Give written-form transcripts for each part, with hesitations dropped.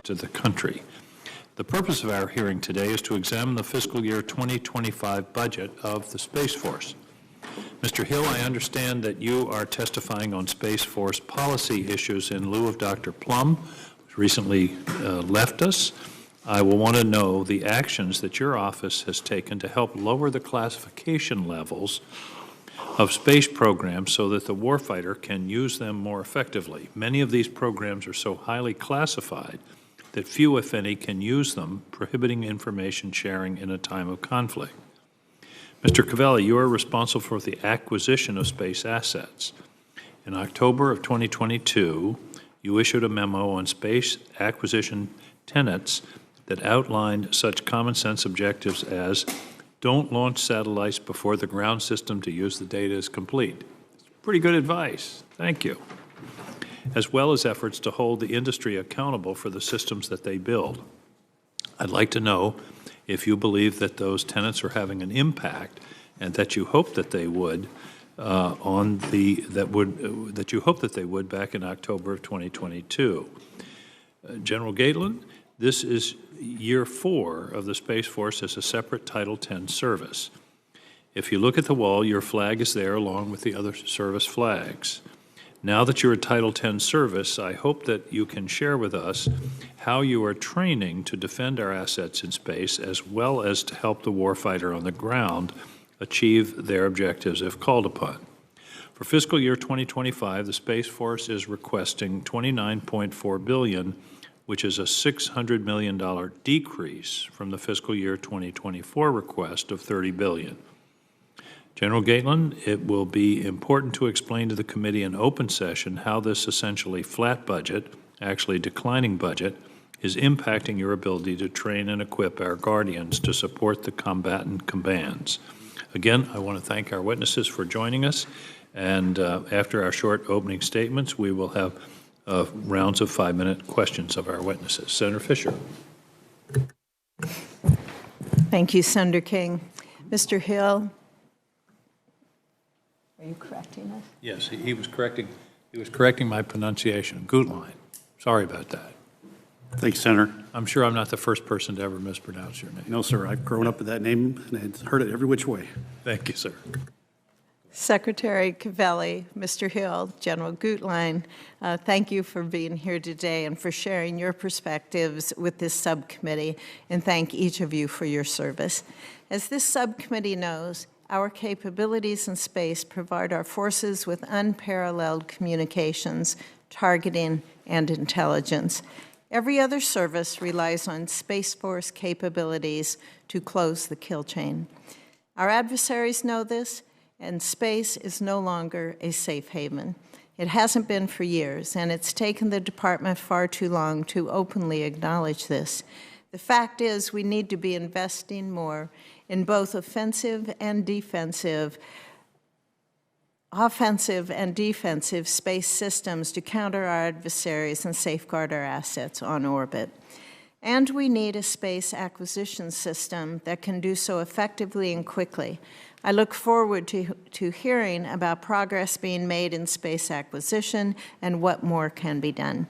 to the country. The purpose of our hearing today is to examine the fiscal year 2025 budget of the Space Force. Mr. Hill, I understand that you are testifying on Space Force policy issues in lieu of Dr. Plum, who recently left us. I will want to know the actions that your office has taken to help lower the classification levels of space programs so that the warfighter can use them more effectively. Many of these programs are so highly classified that few, if any, can use them, prohibiting information sharing in a time of conflict. Mr. Calvelli, you are responsible for the acquisition of space assets. In October of 2022, you issued a memo on space acquisition tenets that outlined such common sense objectives as don't launch satellites before the ground system to use the data is complete. Pretty good advice. Thank you. As well as efforts to hold the industry accountable for the systems that they build. I'd like to know if you believe that those tenets are having an impact and that you hope that they would that you hope that they would back in October of 2022. General Guetlein, this is year 4 of the Space Force as a separate Title X service. If you look at the wall, your flag is there along with the other service flags. Now that you're a Title X service, I hope that you can share with us how you are training to defend our assets in space as well as to help the warfighter on the ground achieve their objectives if called upon. For fiscal year 2025, the Space Force is requesting $29.4 billion, which is a $600 million decrease from the fiscal year 2024 request of $30 billion. General Guetlein, it will be important to explain to the committee in open session how this essentially flat budget, actually declining budget, is impacting your ability to train and equip our Guardians to support the combatant commands. Again, I want to thank our witnesses for joining us, and after our short opening statements, we will have rounds of 5-minute questions of our witnesses. Senator Fisher. Thank you, Senator King. Mr. Hill. Are you correcting us? Yes, he was correcting my pronunciation. Guetlein. Sorry about that. Thanks, Senator. I'm sure I'm not the first person to ever mispronounce your name. No, sir. I've grown up with that name and I've heard it every which way. Thank you, sir. Secretary Calvelli, Mr. Hill, General Guetlein, thank you for being here today and for sharing your perspectives with this subcommittee, and thank each of you for your service. As this subcommittee knows, our capabilities in space provide our forces with unparalleled communications, targeting, and intelligence. Every other service relies on Space Force capabilities to close the kill chain. Our adversaries know this, and space is no longer a safe haven. It hasn't been for years, and it's taken the department far too long to openly acknowledge this. The fact is we need to be investing more in both offensive and defensive space systems to counter our adversaries and safeguard our assets on orbit. And we need a space acquisition system that can do so effectively and quickly. I look forward to hearing about progress being made in space acquisition and what more can be done.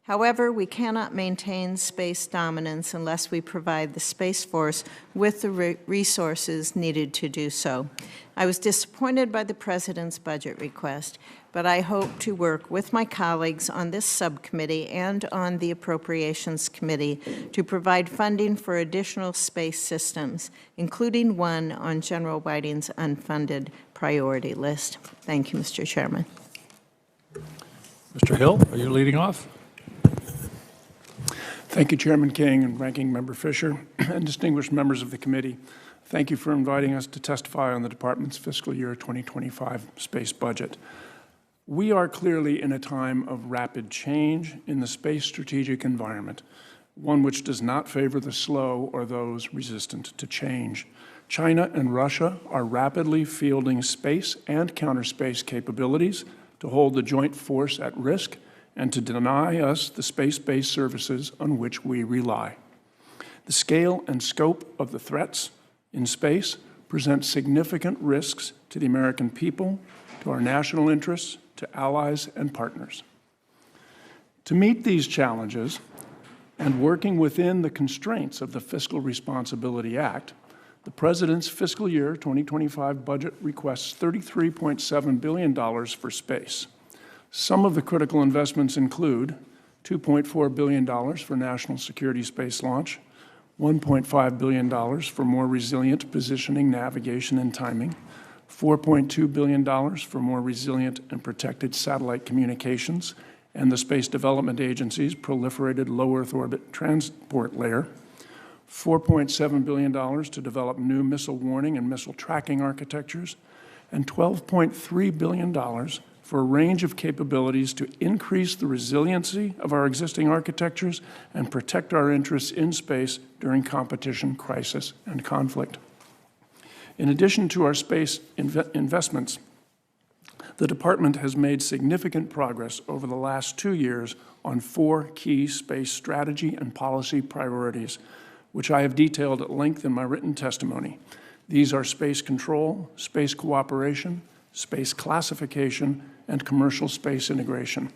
However, we cannot maintain space dominance unless we provide the Space Force with the resources needed to do so. I was disappointed by the President's budget request, but I hope to work with my colleagues on this subcommittee and on the Appropriations Committee to provide funding for additional space systems, including one on General Whiting's unfunded priority list. Thank you, Mr. Chairman. Mr. Hill, are you leading off? Thank you, Chairman King and Ranking Member Fisher, and distinguished members of the committee. Thank you for inviting us to testify on the Department's fiscal year 2025 space budget. We are clearly in a time of rapid change in the space strategic environment, one which does not favor the slow or those resistant to change. China and Russia are rapidly fielding space and counterspace capabilities to hold the joint force at risk and to deny us the space-based services on which we rely. The scale and scope of the threats in space present significant risks to the American people, to our national interests, to allies and partners. To meet these challenges, And working within the constraints of the Fiscal Responsibility Act, the President's fiscal year 2025 budget requests $33.7 billion for space. Some of the critical investments include $2.4 billion for national security space launch, $1.5 billion for more resilient positioning, navigation, and timing, $4.2 billion for more resilient and protected satellite communications and the Space Development Agency's proliferated low Earth orbit transport layer, $4.7 billion to develop new missile warning and missile tracking architectures, and $12.3 billion for a range of capabilities to increase the resiliency of our existing architectures and protect our interests in space during competition, crisis, and conflict. In addition to our space investments, the Department has made significant progress over the last 2 years on 4 key space strategy and policy priorities, which I have detailed at length in my written testimony. These are space control, space cooperation, space classification, and commercial space integration.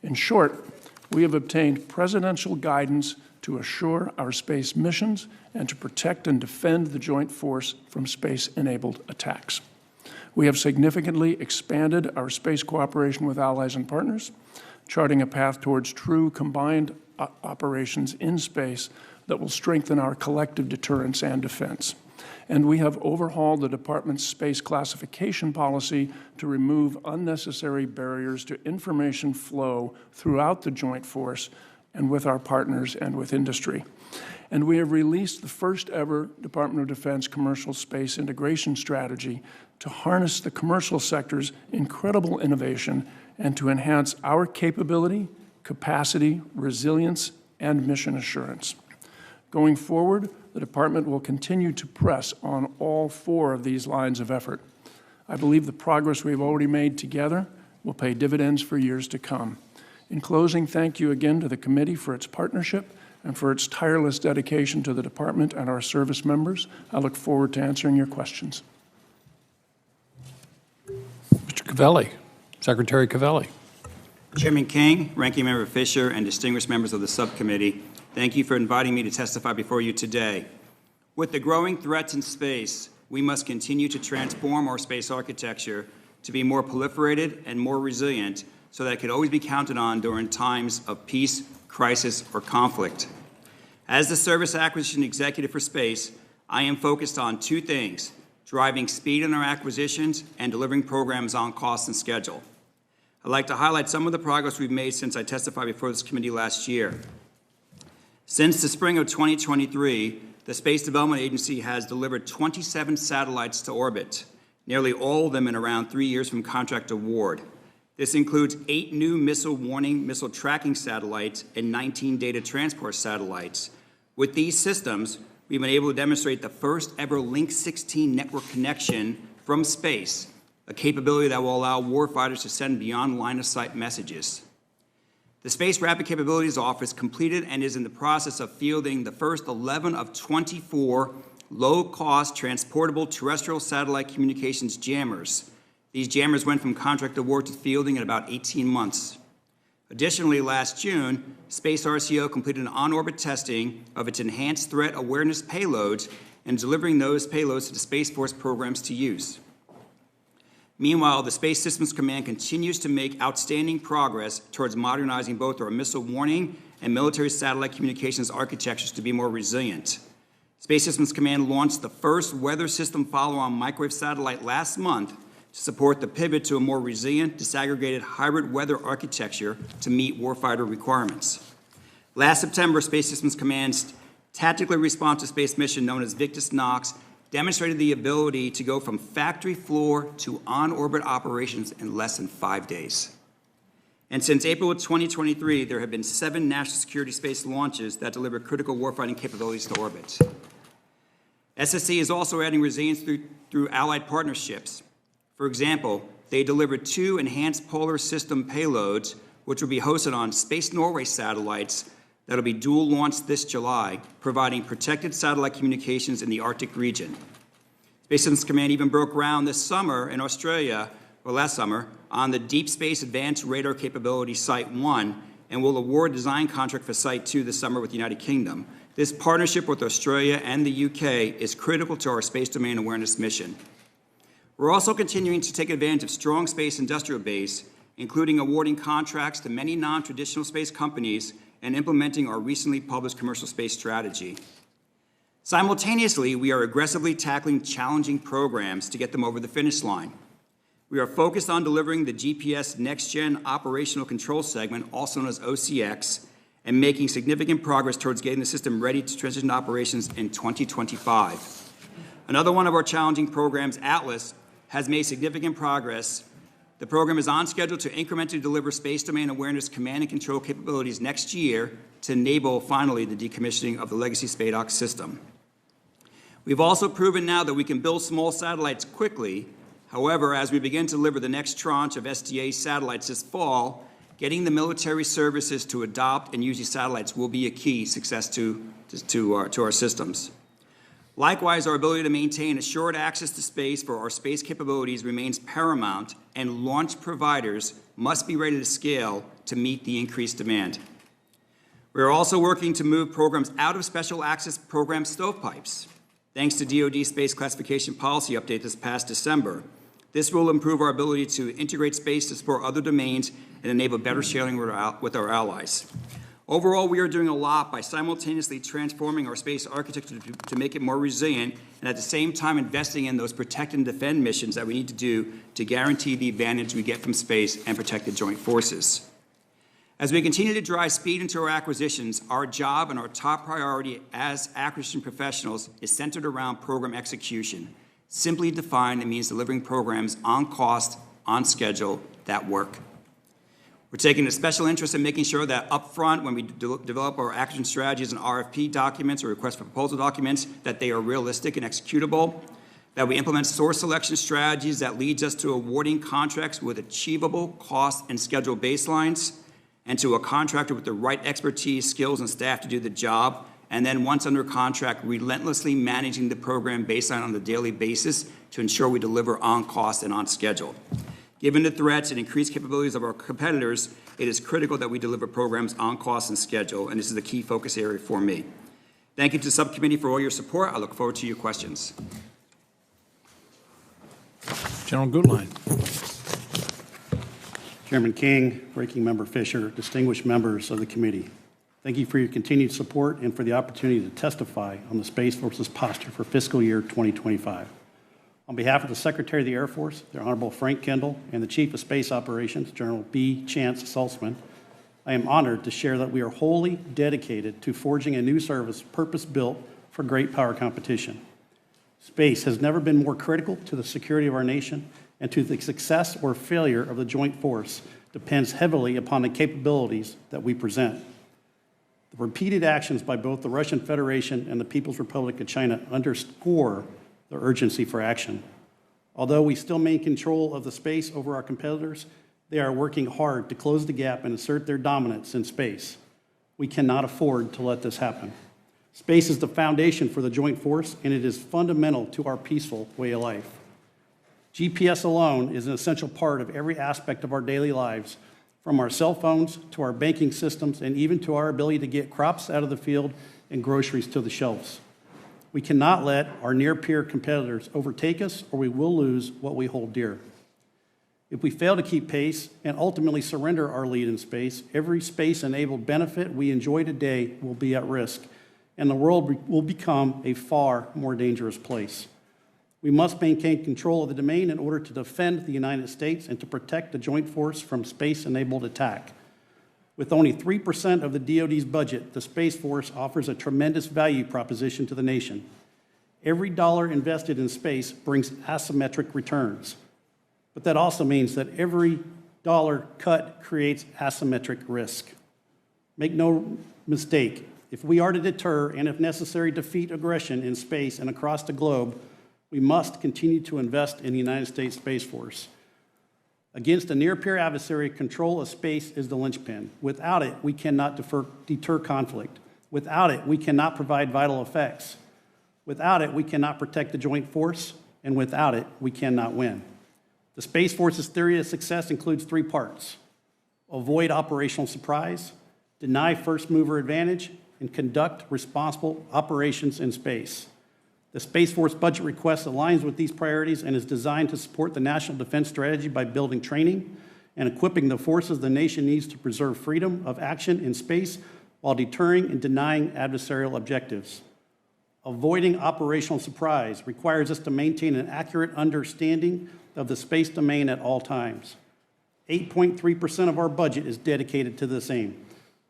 In short, we have obtained presidential guidance to assure our space missions and to protect and defend the joint force from space-enabled attacks. We have significantly expanded our space cooperation with allies and partners, charting a path towards true combined operations in space that will strengthen our collective deterrence and defense. And we have overhauled the Department's space classification policy to remove unnecessary barriers to information flow throughout the joint force and with our partners and with industry. And we have released the first ever Department of Defense commercial space integration strategy to harness the commercial sector's incredible innovation and to enhance our capability, capacity, resilience, and mission assurance. Going forward, the Department will continue to press on all 4 of these lines of effort. I believe the progress we have already made together will pay dividends for years to come. In closing, thank you again to the committee for its partnership and for its tireless dedication to the Department and our service members. I look forward to answering your questions. Mr. Calvelli, Secretary Calvelli. Chairman King, Ranking Member Fisher, and distinguished members of the subcommittee, thank you for inviting me to testify before you today. With the growing threats in space, we must continue to transform our space architecture to be more proliferated and more resilient so that it can always be counted on during times of peace, crisis, or conflict. As the Service Acquisition Executive for Space, I am focused on 2 things: driving speed in our acquisitions and delivering programs on cost and schedule. I'd like to highlight some of the progress we've made since I testified before this committee last year. Since the spring of 2023, the Space Development Agency has delivered 27 satellites to orbit, nearly all of them in around 3 years from contract award. This includes 8 new missile warning, missile tracking satellites and 19 data transport satellites. With these systems, we've been able to demonstrate the first ever Link 16 network connection from space, a capability that will allow warfighters to send beyond line-of-sight messages. The Space Rapid Capabilities Office completed and is in the process of fielding the first 11 of 24 low-cost transportable terrestrial satellite communications jammers. These jammers went from contract award to fielding in about 18 months. Additionally, last June, Space RCO completed an on-orbit testing of its enhanced threat awareness payloads and delivering those payloads to the Space Force programs to use. Meanwhile, the Space Systems Command continues to make outstanding progress towards modernizing both our missile warning and military satellite communications architectures to be more resilient. Space Systems Command launched the first weather system follow-on microwave satellite last month to support the pivot to a more resilient, disaggregated hybrid weather architecture to meet warfighter requirements. Last September, Space Systems Command's tactically responsive space mission known as Victus Nox demonstrated the ability to go from factory floor to on-orbit operations in less than 5 days. And since April of 2023, there have been 7 national security space launches that deliver critical warfighting capabilities to orbit. SSC is also adding resilience through allied partnerships. For example, they delivered 2 enhanced polar system payloads, which will be hosted on Space Norway satellites that will be dual launched this July, providing protected satellite communications in the Arctic region. Space Systems Command even broke ground this summer in Australia, or last summer, on the Deep Space Advanced Radar Capability Site 1, and will award a design contract for Site 2 this summer with the United Kingdom. This partnership with Australia and the UK is critical to our space domain awareness mission. We're also continuing to take advantage of strong space industrial base, including awarding contracts to many non-traditional space companies and implementing our recently published commercial space strategy. Simultaneously, we are aggressively tackling challenging programs to get them over the finish line. We are focused on delivering the GPS Next Gen Operational Control segment, also known as OCX, and making significant progress towards getting the system ready to transition to operations in 2025. Another one of our challenging programs, Atlas, has made significant progress. The program is on schedule to incrementally deliver space domain awareness command and control capabilities next year to enable, finally, the decommissioning of the legacy SPADOC system. We've also proven now that we can build small satellites quickly. However, as we begin to deliver the next tranche of SDA satellites this fall, getting the military services to adopt and use these satellites will be a key success to our systems. Likewise, our ability to maintain assured access to space for our space capabilities remains paramount, and launch providers must be ready to scale to meet the increased demand. We are also working to move programs out of special access program stovepipes. Thanks to DoD Space Classification Policy Update this past December, this will improve our ability to integrate space to support other domains and enable better sharing with our allies. Overall, we are doing a lot by simultaneously transforming our space architecture to make it more resilient, and at the same time investing in those protect and defend missions that we need to do to guarantee the advantage we get from space and protect the joint forces. As we continue to drive speed into our acquisitions, our job and our top priority as acquisition professionals is centered around program execution. Simply defined, it means delivering programs on cost, on schedule, that work. We're taking a special interest in making sure that up front, when we develop our action strategies and RFP documents or request for proposal documents, that they are realistic and executable, that we implement source selection strategies that leads us to awarding contracts with achievable cost and schedule baselines, and to a contractor with the right expertise, skills, and staff to do the job, and then once under contract, relentlessly managing the program baseline on a daily basis to ensure we deliver on cost and on schedule. Given the threats and increased capabilities of our competitors, it is critical that we deliver programs on cost and schedule, and this is a key focus area for me. Thank you to the subcommittee for all your support. I look forward to your questions. General Guetlein. Chairman King, Ranking Member Fisher, distinguished members of the committee, thank you for your continued support and for the opportunity to testify on the Space Force's posture for fiscal year 2025. On behalf of the Secretary of the Air Force, the Honorable Frank Kendall, and the Chief of Space Operations, General B. Chance Saltzman, I am honored to share that we are wholly dedicated to forging a new service purpose-built for great power competition. Space has never been more critical to the security of our nation, and to the success or failure of the joint force depends heavily upon the capabilities that we present. The repeated actions by both the Russian Federation and the People's Republic of China underscore the urgency for action. Although we still maintain control of the space over our competitors, they are working hard to close the gap and assert their dominance in space. We cannot afford to let this happen. Space is the foundation for the joint force, and it is fundamental to our peaceful way of life. GPS alone is an essential part of every aspect of our daily lives, from our cell phones to our banking systems and even to our ability to get crops out of the field and groceries to the shelves. We cannot let our near-peer competitors overtake us, or we will lose what we hold dear. If we fail to keep pace and ultimately surrender our lead in space, every space-enabled benefit we enjoy today will be at risk, and the world will become a far more dangerous place. We must maintain control of the domain in order to defend the United States and to protect the joint force from space-enabled attack. With only 3% of the DoD's budget, the Space Force offers a tremendous value proposition to the nation. Every dollar invested in space brings asymmetric returns. But that also means that every dollar cut creates asymmetric risk. Make no mistake, if we are to deter and, if necessary, defeat aggression in space and across the globe, we must continue to invest in the United States Space Force. Against a near-peer adversary, control of space is the linchpin. Without it, we cannot deter conflict. Without it, we cannot provide vital effects. Without it, we cannot protect the joint force, and without it, we cannot win. The Space Force's theory of success includes 3 parts: avoid operational surprise, deny first mover advantage, and conduct responsible operations in space. The Space Force budget request aligns with these priorities and is designed to support the National Defense Strategy by building training and equipping the forces the nation needs to preserve freedom of action in space while deterring and denying adversarial objectives. Avoiding operational surprise requires us to maintain an accurate understanding of the space domain at all times. 8.3% of our budget is dedicated to this aim.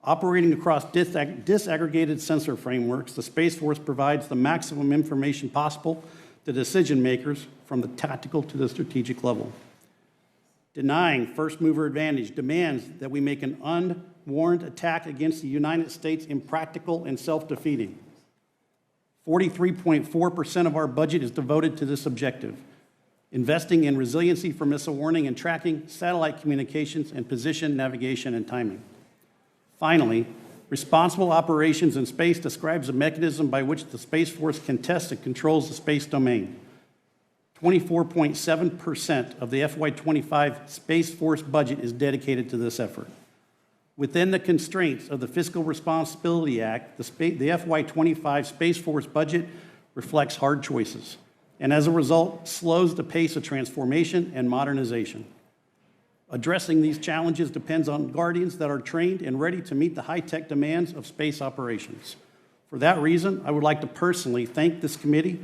Operating across disaggregated sensor frameworks, the Space Force provides the maximum information possible to decision makers from the tactical to the strategic level. Denying first mover advantage demands that we make an unwarranted attack against the United States impractical and self-defeating. 43.4% of our budget is devoted to this objective, investing in resiliency for missile warning and tracking, satellite communications, and position, navigation, and timing. Finally, responsible operations in space describes a mechanism by which the Space Force can test and controls the space domain. 24.7% of the FY25 Space Force budget is dedicated to this effort. Within the constraints of the Fiscal Responsibility Act, the FY25 Space Force budget reflects hard choices, and as a result, slows the pace of transformation and modernization. Addressing these challenges depends on Guardians that are trained and ready to meet the high-tech demands of space operations. For that reason, I would like to personally thank this committee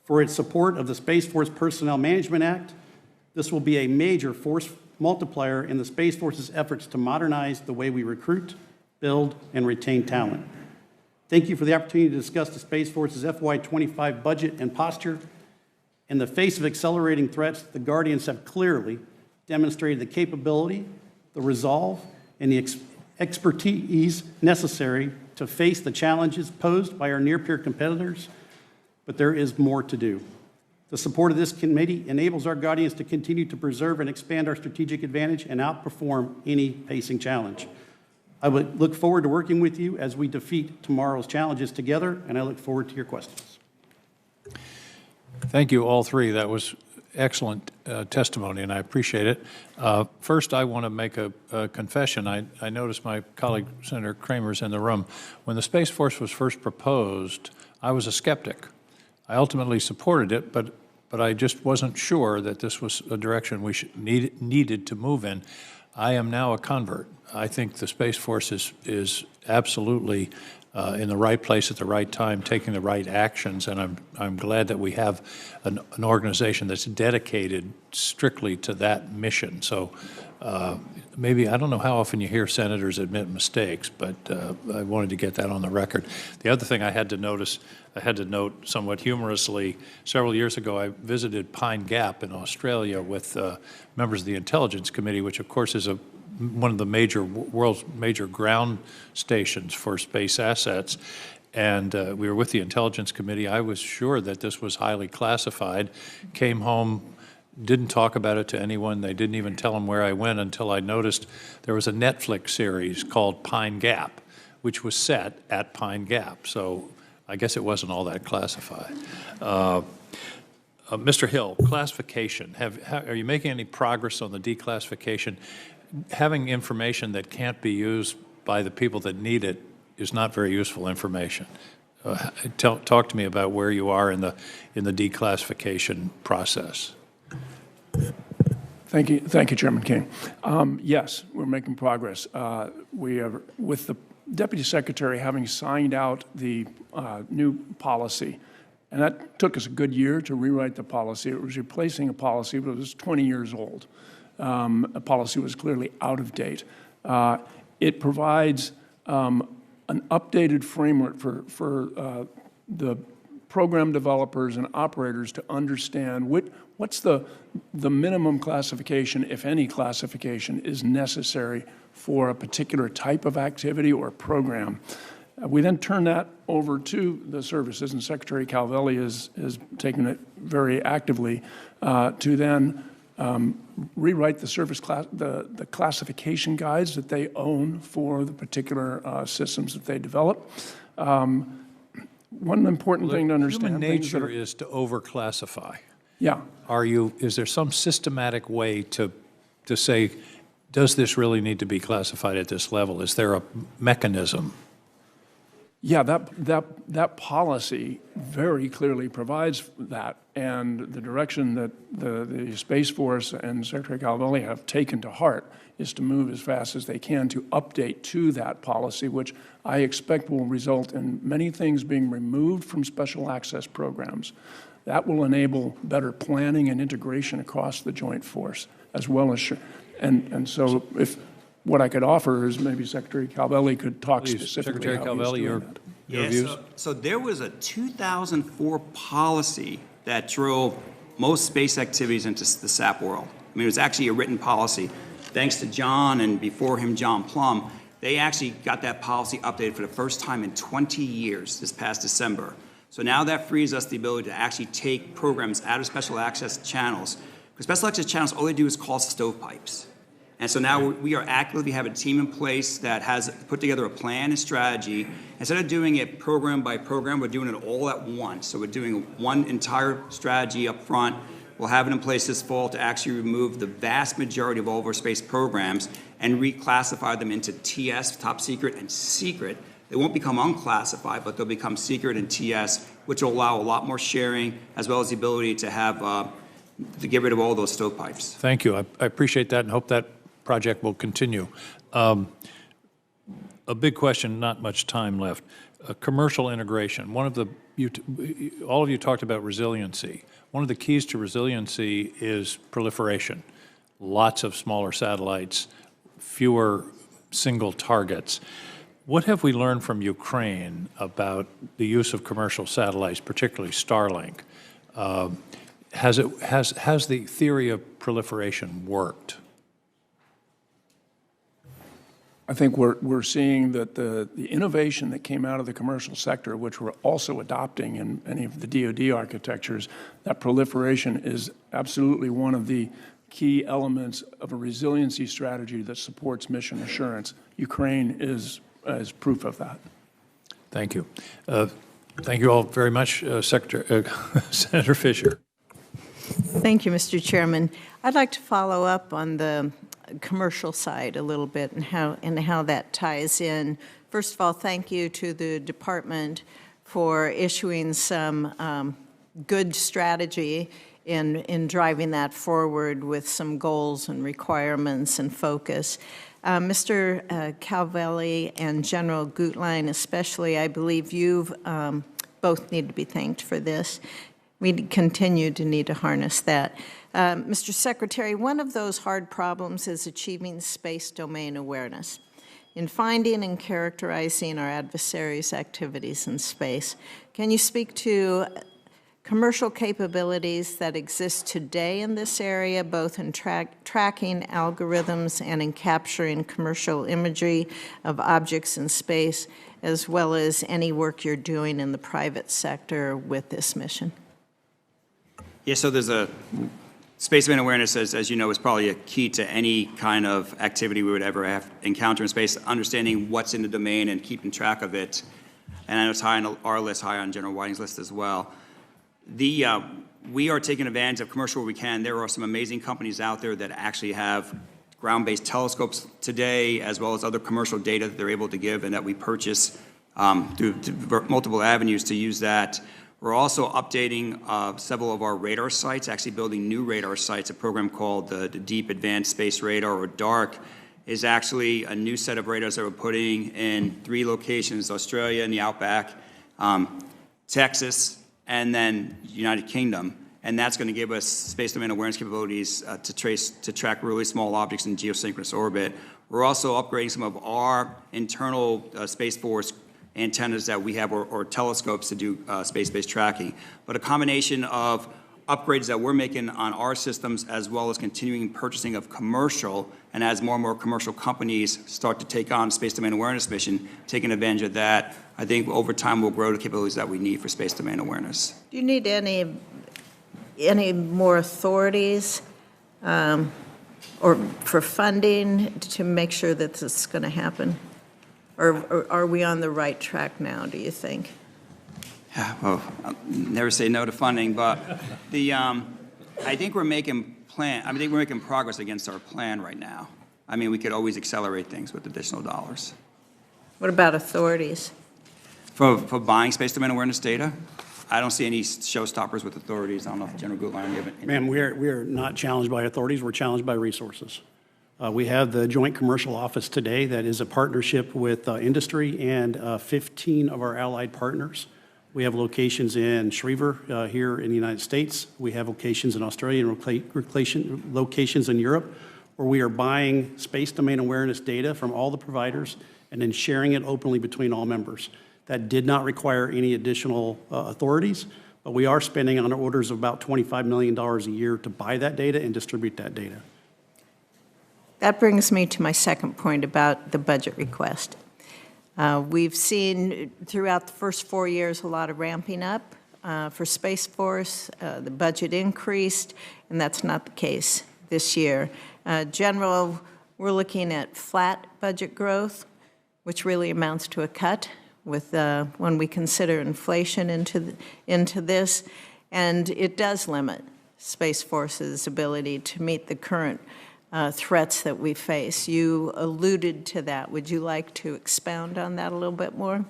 for its support of the Space Force Personnel Management Act. This will be a major force multiplier in the Space Force's efforts to modernize the way we recruit, build, and retain talent. Thank you for the opportunity to discuss the Space Force's FY25 budget and posture. In the face of accelerating threats, the Guardians have clearly demonstrated the capability, the resolve, and the expertise necessary to face the challenges posed by our near-peer competitors, but there is more to do. The support of this committee enables our Guardians to continue to preserve and expand our strategic advantage and outperform any pacing challenge. I would look forward to working with you as we defeat tomorrow's challenges together, and I look forward to your questions. Thank you, all three. That was excellent testimony, and I appreciate it. First, I want to make a confession. I noticed my colleague, Senator Kramer's in the room. When the Space Force was first proposed, I was a skeptic. I ultimately supported it, but I just wasn't sure that this was a direction we needed to move in. I am now a convert. I think the Space Force is absolutely in the right place at the right time, taking the right actions, and I'm glad that we have an organization that's dedicated strictly to that mission. So maybe, I don't know how often you hear senators admit mistakes, but I wanted to get that on the record. The other thing I had to note somewhat humorously, several years ago I visited Pine Gap in Australia with members of the Intelligence Committee, which of course is one of the world's major ground stations for space assets. And we were with the Intelligence Committee. I was sure that this was highly classified, came home, didn't talk about it to anyone. They didn't even tell them where I went until I noticed there was a Netflix series called Pine Gap, which was set at Pine Gap. So I guess it wasn't all that classified. Mr. Hill, classification. Are you making any progress on the declassification? Having information that can't be used by the people that need it is not very useful information. Talk to me about where you are in the declassification process. Thank you, Chairman King. Yes, we're making progress. We are, with the Deputy Secretary having signed out the new policy, and that took us a good year to rewrite the policy. It was replacing a policy that was 20 years old. A policy was clearly out of date. It provides an updated framework for the program developers and operators to understand what's the minimum classification, if any classification, is necessary for a particular type of activity or program. We then turn that over to the services, and Secretary Calvelli is taking it very actively to then rewrite the service the classification guides that they own for the particular systems that they develop. One important thing to understand. Human nature is to overclassify. Yeah. Is there some systematic way to say Does this really need to be classified at this level? Is there a mechanism? Yeah, that policy very clearly provides that, and the direction that the Space Force and Secretary Calvelli have taken to heart is to move as fast as they can to update to that policy, which I expect will result in many things being removed from special access programs. That will enable better planning and integration across the joint force, as well as, and so if, what I could offer is maybe Secretary Calvelli could talk specifically Secretary how he's Calvelli, doing your that. views? So there was a 2004 policy that drove most space activities into the SAP world. I mean, it was actually a written policy. Thanks to John and before him, John Plum, they actually got that policy updated for the first time in 20 years this past December. So now that frees us the ability to actually take programs out of special access channels. Because special access channels, all they do is call stovepipes. And so now we are actively have a team in place that has put together a plan and strategy. Instead of doing it program by program, we're doing it all at once. So we're doing one entire strategy up front. We'll have it in place this fall to actually remove the vast majority of all of our space programs and reclassify them into TS, top secret, and secret. They won't become unclassified, but they'll become secret and TS, which will allow a lot more sharing, as well as the ability to have to get rid of all those stovepipes. Thank you. I appreciate that and hope that project will continue. A big question, not much time left. Commercial integration. One of the, all of you talked about resiliency. One of the keys to resiliency is proliferation. Lots of smaller satellites, fewer single targets. What have we learned from Ukraine about the use of commercial satellites, particularly Starlink? Has the theory of proliferation worked? I think we're seeing that the innovation that came out of the commercial sector, which we're also adopting in many of the DoD architectures, that proliferation is absolutely one of the key elements of a resiliency strategy that supports mission assurance. Ukraine is proof of that. Thank you. Thank you all very much, Senator Fisher. Thank you, Mr. Chairman. I'd like to follow up on the commercial side a little bit and how that ties in. First of all, thank you to the department for issuing some good strategy in driving that forward with some goals and requirements and focus. Mr. Calvelli and General Guetlein especially, I believe you both need to be thanked for this. We continue to need to harness that. Mr. Secretary, one of those hard problems is achieving space domain awareness. In finding and characterizing our adversaries' activities in space, can you speak to commercial capabilities that exist today in this area, both in tracking algorithms and in capturing commercial imagery of objects in space, as well as any work you're doing in the private sector with this mission? Yeah, so there's a space domain awareness, as you know, is probably a key to any kind of activity we would ever encounter in space, understanding what's in the domain and keeping track of it. And I know it's high on our list, high on General Whiting's list as well. We are taking advantage of commercial where we can. There are some amazing companies out there that actually have ground-based telescopes today, as well as other commercial data that they're able to give and that we purchase through multiple avenues to use that. We're also updating several of our radar sites, actually building new radar sites. A program called the Deep Advanced Space Radar, or DARC, is actually a new set of radars that we're putting in 3 locations: Australia in the Outback, Texas, and then United Kingdom. And that's going to give us space domain awareness capabilities to track really small objects in geosynchronous orbit. We're also upgrading some of our internal Space Force antennas that we have, or telescopes to do space-based tracking. But a combination of upgrades that we're making on our systems, as well as continuing purchasing of commercial, and as more and more commercial companies start to take on space domain awareness mission, taking advantage of that, I think over time we'll grow the capabilities that we need for space domain awareness. Do you need any more authorities or for funding to make sure that this is going to happen? Or are we on the right track now, do you think? Yeah, well, I'll never say no to funding, but I think we're making progress against our plan right now. I mean, we could always accelerate things with additional dollars. What about authorities? For buying space domain awareness data, I don't see any showstoppers with authorities. I don't know if General Guetlein, you have any. Ma'am, we are not challenged by authorities, we're challenged by resources. We have the Joint Commercial Office today that is a partnership with industry and 15 of our allied partners. We have locations in Shreveport here in the United States. We have locations in Australia and locations in Europe where we are buying space domain awareness data from all the providers and then sharing it openly between all members. That did not require any additional authorities, but we are spending on orders of about $25 million a year to buy that data and distribute that data. That brings me to my second point about the budget request. We've seen throughout the first 4 years a lot of ramping up for Space Force. The budget increased, and that's not the case this year. General, we're looking at flat budget growth, which really amounts to a cut with when we consider inflation into this, and it does limit Space Force's ability to meet the current threats that we face. You alluded to that. Would you like to expound on that a little bit more?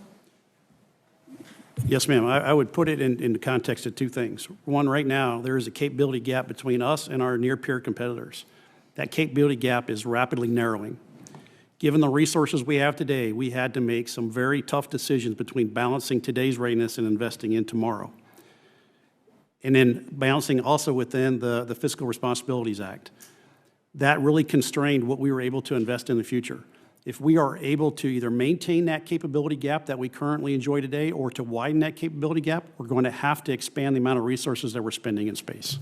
Yes, ma'am. I would put it in the context of two things. One, right now, there is a capability gap between us and our near-peer competitors. That capability gap is rapidly narrowing. Given the resources we have today, we had to make some very tough decisions between balancing today's readiness and investing in tomorrow. And then balancing also within the Fiscal Responsibilities Act. That really constrained what we were able to invest in the future. If we are able to either maintain that capability gap that we currently enjoy today or to widen that capability gap, we're going to have to expand the amount of resources that we're spending in space.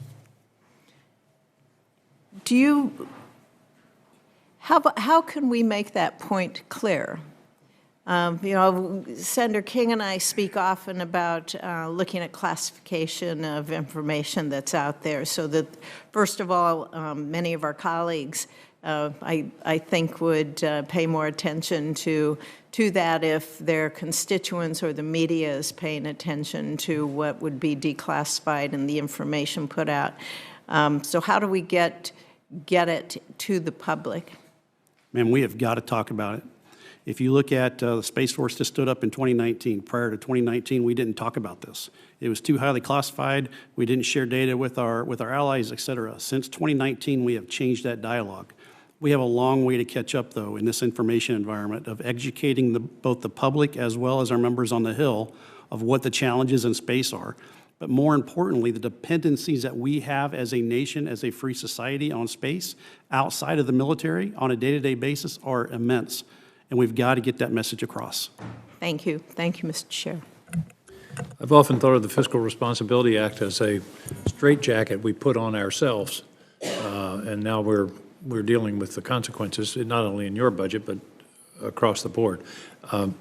How can we make that point clear? Senator King and I speak often about looking at classification of information that's out there so that, first of all, many of our colleagues, I think, would pay more attention to that if their constituents or the media is paying attention to what would be declassified and the information put out. So how do we get it to the public? Man, we have got to talk about it. If you look at the Space Force that stood up in 2019, prior to 2019, we didn't talk about this. It was too highly classified. We didn't share data with our allies, et cetera. Since 2019, we have changed that dialogue. We have a long way to catch up, though, in this information environment of educating both the public as well as our members on the Hill of what the challenges in space are. But more importantly, the dependencies that we have as a nation, as a free society on space, outside of the military on a day-to-day basis are immense. And we've got to get that message across. Thank you. Thank you, Mr. Chair. I've often thought of the Fiscal Responsibility Act as a straitjacket we put on ourselves, and now we're dealing with the consequences, not only in your budget, but across the board.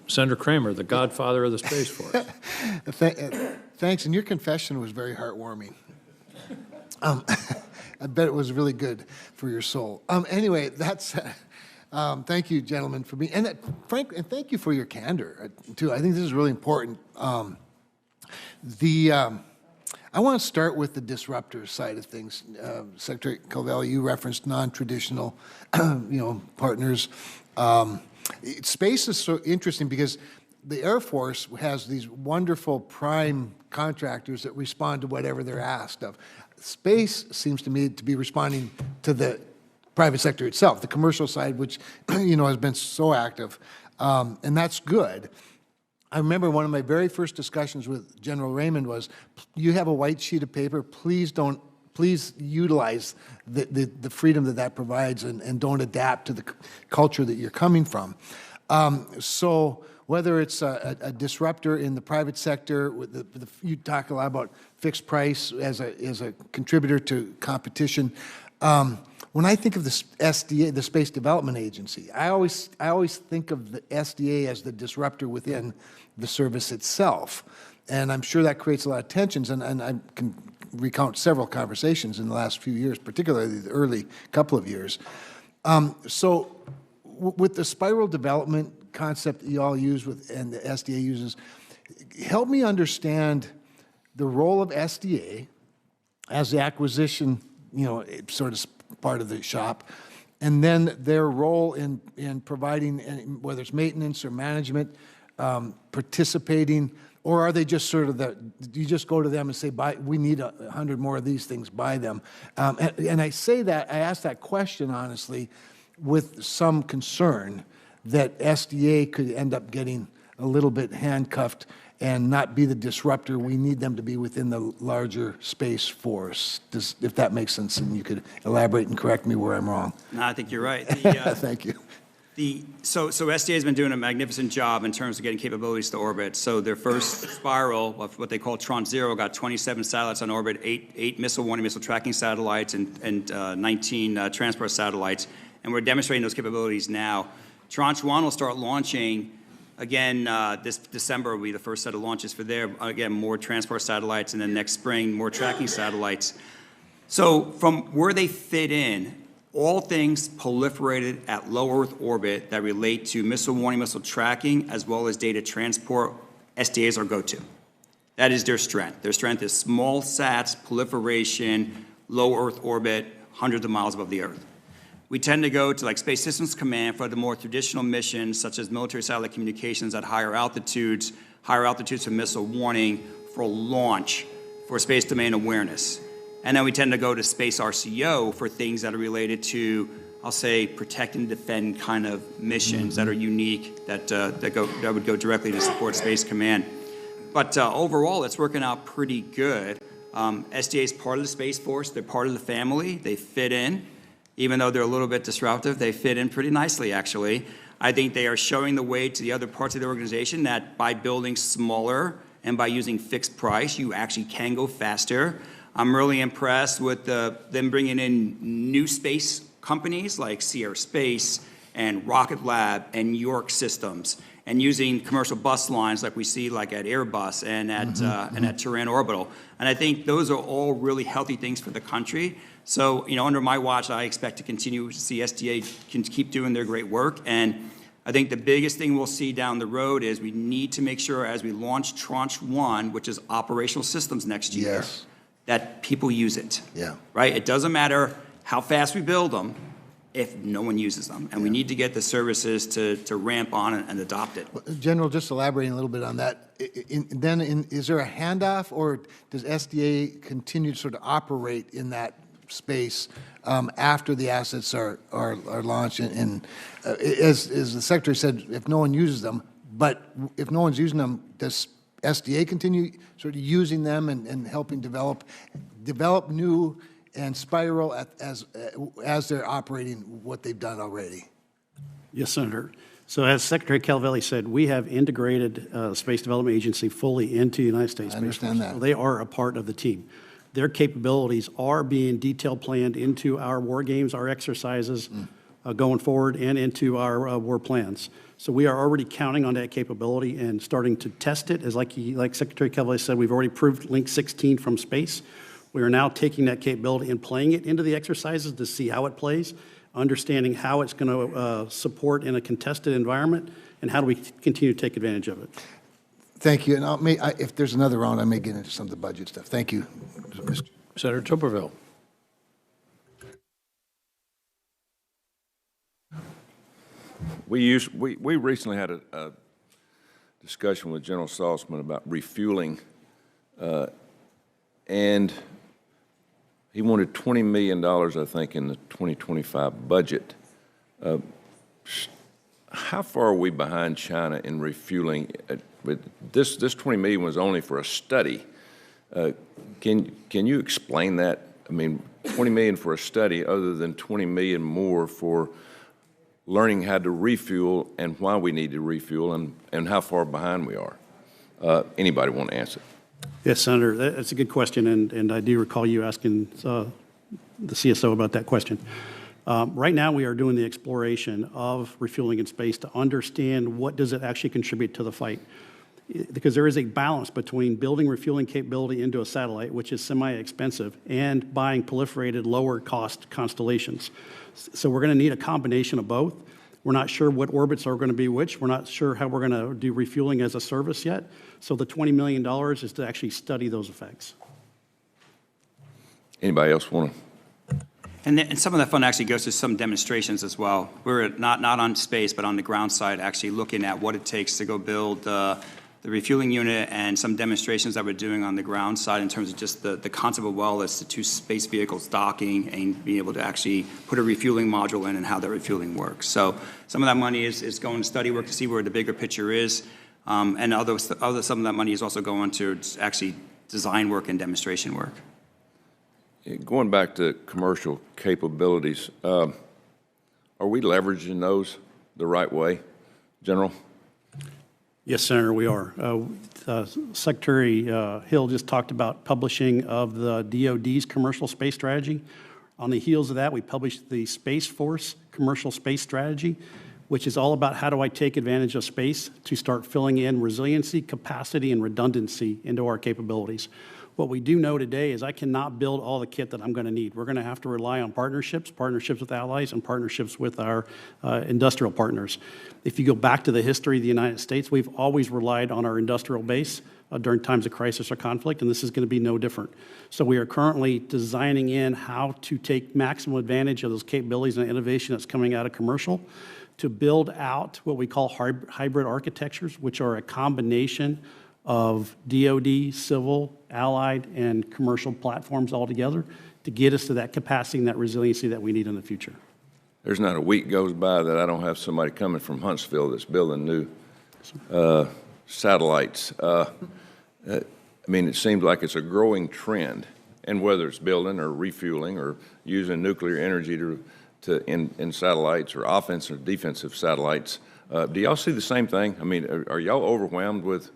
Senator Kramer, the godfather of the Space Force. Thanks, and your confession was very heartwarming. I bet it was really good for your soul. Anyway, that's... thank you, gentlemen, for being, and Frank, and thank you for your candor, too. I think this is really important. I want to start with the disruptor side of things. Secretary Calvelli, you referenced non-traditional, partners. Space is so interesting because the Air Force has these wonderful prime contractors that respond to whatever they're asked of. Space seems to me to be responding to the private sector itself, the commercial side, which has been so active, and that's good. I remember one of my very first discussions with General Raymond was, you have a white sheet of paper, please utilize the freedom that provides and don't adapt to the culture that you're coming from. So whether it's a disruptor in the private sector, you talk a lot about fixed price as a contributor to competition. When I think of the SDA, the Space Development Agency, I always think of the SDA as the disruptor within the service itself. And I'm sure that creates a lot of tensions, and I can recount several conversations in the last few years, particularly the early couple of years. So with the spiral development concept that you all use and the SDA uses, help me understand the role of SDA as the acquisition, sort of part of the shop, And then their role in providing, whether it's maintenance or management, participating, or are they just sort of do you just go to them and say, we need 100 more of these things, buy them? And I say that, I ask that question honestly with some concern that SDA could end up getting a little bit handcuffed and not be the disruptor we need them to be within the larger Space Force. If that makes sense, and you could elaborate and correct me where I'm wrong. No, I think you're right. Thank you. So SDA has been doing a magnificent job in terms of getting capabilities to orbit. So their first spiral of what they call Tranche 0 got 27 satellites on orbit, eight missile warning, missile tracking satellites, and 19 transport satellites. And we're demonstrating those capabilities now. Tranche 1 will start launching again this December will be the first set of launches for there. Again, more transport satellites, and then next spring, more tracking satellites. So from where they fit in, all things proliferated at low Earth orbit that relate to missile warning, missile tracking, as well as data transport, SDA is our go-to. That is their strength. Their strength is small sats, proliferation, low Earth orbit, hundreds of miles above the Earth. We tend to go to like Space Systems Command for the more traditional missions, such as military satellite communications at higher altitudes for missile warning, for launch, for space domain awareness. And then we tend to go to Space RCO for things that are related to, I'll say, protect and defend kind of missions that are unique, that would go directly to support Space Command. But overall, it's working out pretty good. SDA is part of the Space Force. They're part of the family. They fit in. Even though they're a little bit disruptive, they fit in pretty nicely, actually. I think they are showing the way to the other parts of the organization that by building smaller and by using fixed price, you actually can go faster. I'm really impressed with them bringing in new space companies like Sierra Space and Rocket Lab and York Systems, and using commercial bus lines like we see like at Airbus and at Terran Orbital. And I think those are all really healthy things for the country. So, under my watch, I expect to continue to see SDA can keep doing their great work. And I think the biggest thing we'll see down the road is we need to make sure as we launch Tranche 1, which is operational systems next year, that people use it. Yeah. Right? It doesn't matter how fast we build them if no one uses them. And we need to get the services to ramp on and adopt it. General, just elaborating a little bit on that, is there a handoff, or does SDA continue to sort of operate in that space after the assets are launched? And as the Secretary said, if no one uses them, but if no one's using them, does SDA continue sort of using them and helping develop new and spiral as they're operating what they've done already? Yes, Senator. So as Secretary Calvelli said, we have integrated the Space Development Agency fully into the United States Space Force. I understand that. So they are a part of the team. Their capabilities are being detailed planned into our war games, our exercises going forward, and into our war plans. So we are already counting on that capability and starting to test it. As like Secretary Calvelli said, we've already proved Link 16 from space. We are now taking that capability and playing it into the exercises to see how it plays, understanding how it's going to support in a contested environment, and how do we continue to take advantage of it. Thank you. And if there's another round, I may get into some of the budget stuff. Thank you, Mr. Senator Tuberville. We recently had a discussion with General Saltzman about refueling, and he wanted $20 million, I think, in the 2025 budget. How far are we behind China in refueling? This $20 million was only for a study. Can you explain that? I mean, $20 million for a study, other than $20 million more for learning how to refuel and why we need to refuel and how far behind we are. Anybody want to answer? Yes, Senator, that's a good question, and I do recall you asking the CSO about that question. Right now, we are doing the exploration of refueling in space to understand what does it actually contribute to the fight. Because there is a balance between building refueling capability into a satellite, which is semi-expensive, and buying proliferated lower-cost constellations. So we're going to need a combination of both. We're not sure what orbits are going to be which. We're not sure how we're going to do refueling as a service yet. So the $20 million is to actually study those effects. Anybody else want to? And some of that fund actually goes to some demonstrations as well. We're not on space, but on the ground side, actually looking at what it takes to go build the refueling unit and some demonstrations that we're doing on the ground side in terms of just the concept of well as the two space vehicles docking and being able to actually put a refueling module in and how that refueling works. So some of that money is going to study work to see where the bigger picture is. And some of that money is also going to actually design work and demonstration work. Going back to commercial capabilities, are we leveraging those the right way, General? Yes, Senator, we are. Secretary Hill just talked about publishing of the DoD's commercial space strategy. On the heels of that, we published the Space Force Commercial Space Strategy, which is all about how do I take advantage of space to start filling in resiliency, capacity, and redundancy into our capabilities. What we do know today is I cannot build all the kit that I'm going to need. We're going to have to rely on partnerships with allies, and partnerships with our industrial partners. If you go back to the history of the United States, we've always relied on our industrial base during times of crisis or conflict, and this is going to be no different. So we are currently designing in how to take maximum advantage of those capabilities and innovation that's coming out of commercial to build out what we call hybrid architectures, which are a combination of DoD, civil, allied, and commercial platforms all together to get us to that capacity and that resiliency that we need in the future. There's not a week goes by that I don't have somebody coming from Huntsville that's building new satellites. I mean, it seems like it's a growing trend, and whether it's building or refueling or using nuclear energy in satellites or offensive or defensive satellites. Do y'all see the same thing? I mean, are y'all overwhelmed with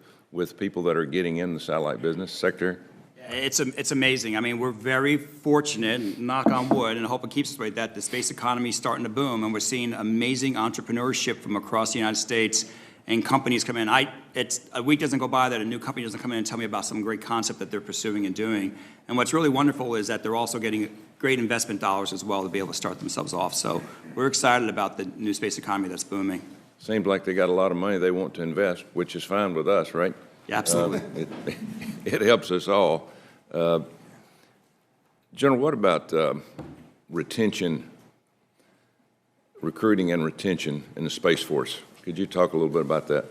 people that are getting in the satellite business sector? It's amazing. I mean, we're very fortunate, knock on wood, and I hope it keeps this way, that the space economy is starting to boom, and we're seeing amazing entrepreneurship from across the United States, and companies come in. A week doesn't go by that a new company doesn't come in and tell me about some great concept that they're pursuing and doing. And what's really wonderful is that they're also getting great investment dollars as well to be able to start themselves off. So we're excited about the new space economy that's booming. Seems like they got a lot of money they want to invest, which is fine with us, right? Yeah, absolutely. It helps us all. General, what about retention, recruiting and retention in the Space Force? Could you talk a little bit about that?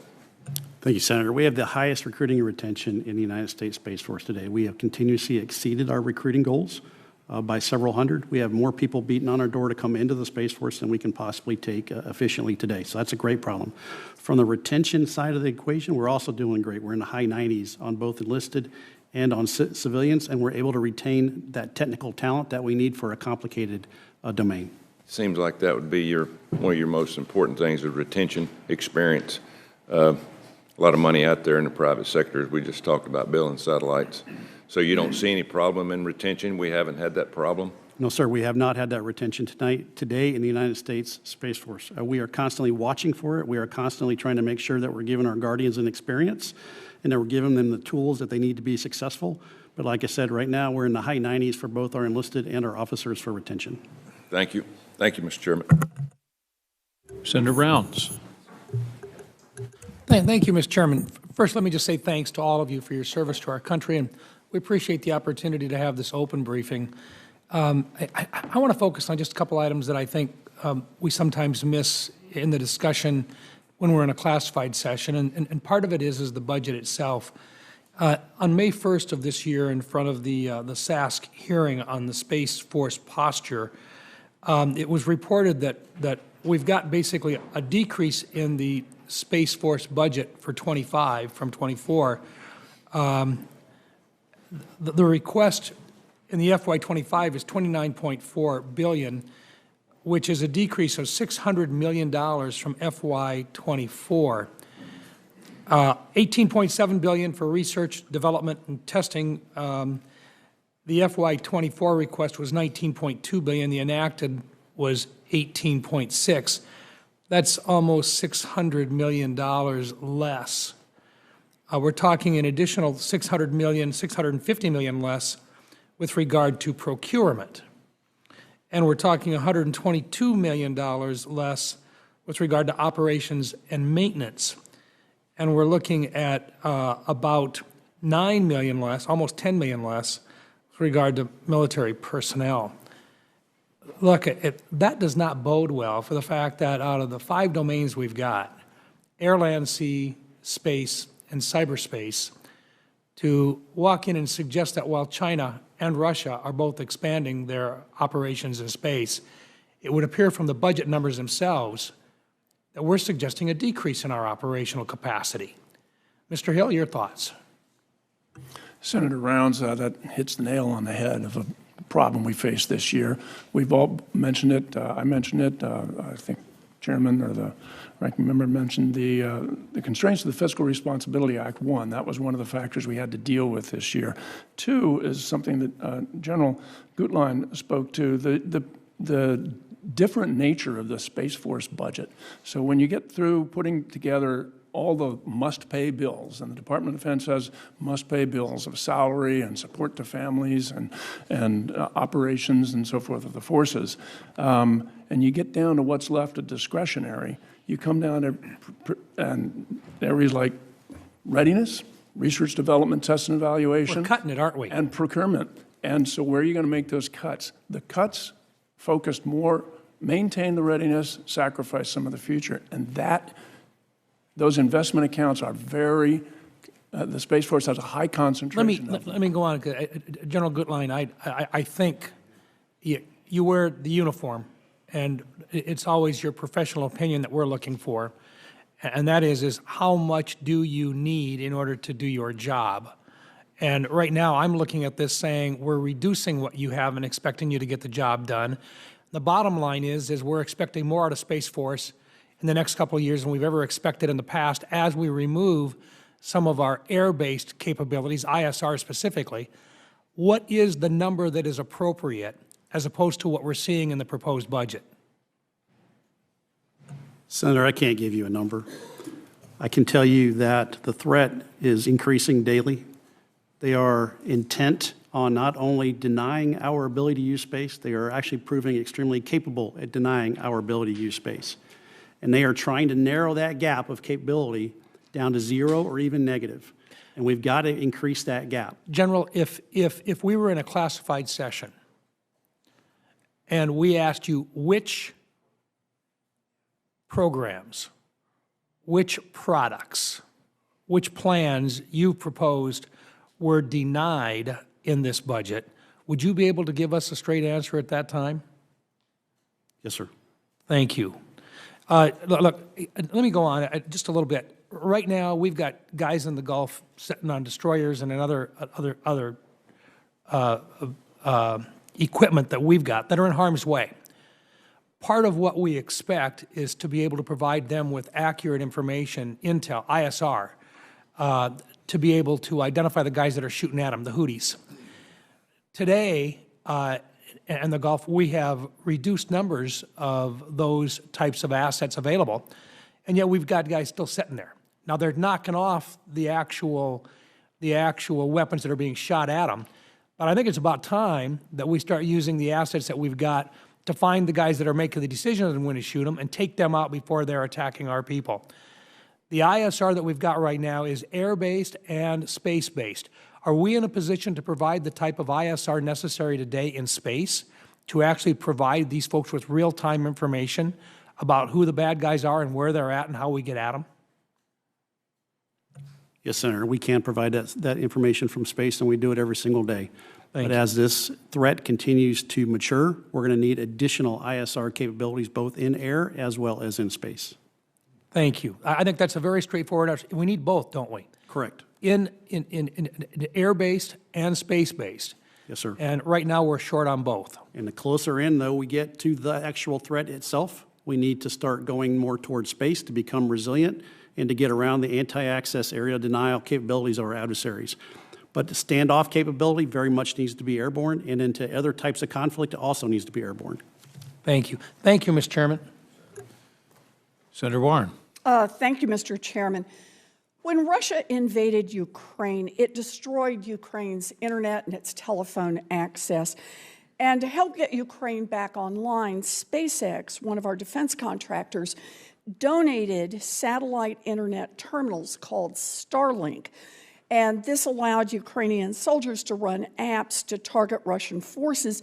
Thank you, Senator. We have the highest recruiting and retention in the United States Space Force today. We have continuously exceeded our recruiting goals by several hundred. We have more people beating on our door to come into the Space Force than we can possibly take efficiently today. So that's a great problem. From the retention side of the equation, we're also doing great. We're in the high 90s on both enlisted and on civilians, and we're able to retain that technical talent that we need for a complicated domain. Seems like that would be one of your most important things is retention, experience. A lot of money out there in the private sector, as we just talked about, building satellites. So you don't see any problem in retention? We haven't had that problem? No, sir, we have not had that retention today in the United States Space Force. We are constantly watching for it. We are constantly trying to make sure that we're giving our guardians an experience and that we're giving them the tools that they need to be successful. But like I said, right now, we're in the high 90s for both our enlisted and our officers for retention. Thank you. Thank you, Mr. Chairman. Senator Rounds. Thank you, Mr. Chairman. First, let me just say thanks to all of you for your service to our country, and we appreciate the opportunity to have this open briefing. I want to focus on just a couple items that I think we sometimes miss in the discussion when we're in a classified session, and part of it is the budget itself. On May 1st of this year, in front of the SASC hearing on the Space Force posture, it was reported that we've got basically a decrease in the Space Force budget for 25 from 24. The request in the FY25 is $29.4 billion, which is a decrease of $600 million from FY24. $18.7 billion for research, development, and testing. The FY24 request was $19.2 billion. The enacted was $18.6. That's almost $600 million less. We're talking an additional $650 million less with regard to procurement. And we're talking $122 million less with regard to operations and maintenance. And we're looking at about $9 million less, almost $10 million less with regard to military personnel. Look, that does not bode well for the fact that out of the 5 domains we've got, air, land, sea, space, and cyberspace, to walk in and suggest that while China and Russia are both expanding their operations in space, it would appear from the budget numbers themselves that we're suggesting a decrease in our operational capacity. Mr. Hill, your thoughts? Senator Rounds, that hits the nail on the head of a problem we face this year. We've all mentioned it. I mentioned it. I think Chairman or the ranking member mentioned the constraints of the Fiscal Responsibility Act. 1, that was one of the factors we had to deal with this year. 2 is something that General Guetlein spoke to, the different nature of the Space Force budget. So when you get through putting together all the must-pay bills, and the Department of Defense has must-pay bills of salary and support to families and operations and so forth of the forces, and you get down to what's left of discretionary, you come down to and areas like readiness, research, development, test, and evaluation. We're cutting it, aren't we? And procurement. And so where are you going to make those cuts? The cuts focused more, maintain the readiness, sacrifice some of the future. And those investment accounts are very, the Space Force has a high concentration of them. Let me go on. General Guetlein, I think you wear the uniform, and it's always your professional opinion that we're looking for, and that is how much do you need in order to do your job? And right now, I'm looking at this saying we're reducing what you have and expecting you to get the job done. The bottom line is we're expecting more out of Space Force in the next couple of years than we've ever expected in the past as we remove some of our air-based capabilities, ISR specifically. What is the number that is appropriate as opposed to what we're seeing in the proposed budget? Senator, I can't give you a number. I can tell you that the threat is increasing daily. They are intent on not only denying our ability to use space, they are actually proving extremely capable at denying our ability to use space. And they are trying to narrow that gap of capability down to 0 or even negative. And we've got to increase that gap. General, if we were in a classified session and we asked you which programs, which products, which plans you proposed were denied in this budget, would you be able to give us a straight answer at that time? Yes, sir. Thank you. Look, let me go on just a little bit. Right now, we've got guys in the Gulf sitting on destroyers and other equipment that we've got that are in harm's way. Part of what we expect is to be able to provide them with accurate information, intel, ISR, to be able to identify the guys that are shooting at them, the Houthis. Today, in the Gulf, we have reduced numbers of those types of assets available, and yet we've got guys still sitting there. Now, they're knocking off the actual weapons that are being shot at them, but I think it's about time that we start using the assets that we've got to find the guys that are making the decisions on when to shoot them and take them out before they're attacking our people. The ISR that we've got right now is air-based and space-based. Are we in a position to provide the type of ISR necessary today in space to actually provide these folks with real-time information about who the bad guys are and where they're at and how we get at them? Yes, Senator, we can provide that information from space, and we do it every single day. But as this threat continues to mature, we're going to need additional ISR capabilities both in air as well as in space. Thank you. I think that's a very straightforward answer. We need both, don't we? Correct. In air-based and space-based. Yes, sir. And right now, we're short on both. And the closer in, though, we get to the actual threat itself, we need to start going more towards space to become resilient and to get around the anti-access area denial capabilities of our adversaries. But the standoff capability very much needs to be airborne, and into other types of conflict, it also needs to be airborne. Thank you. Thank you, Mr. Chairman. Senator Warren. Thank you, Mr. Chairman. When Russia invaded Ukraine, it destroyed Ukraine's internet and its telephone access. And to help get Ukraine back online, SpaceX, one of our defense contractors, donated satellite internet terminals called Starlink. And this allowed Ukrainian soldiers to run apps to target Russian forces.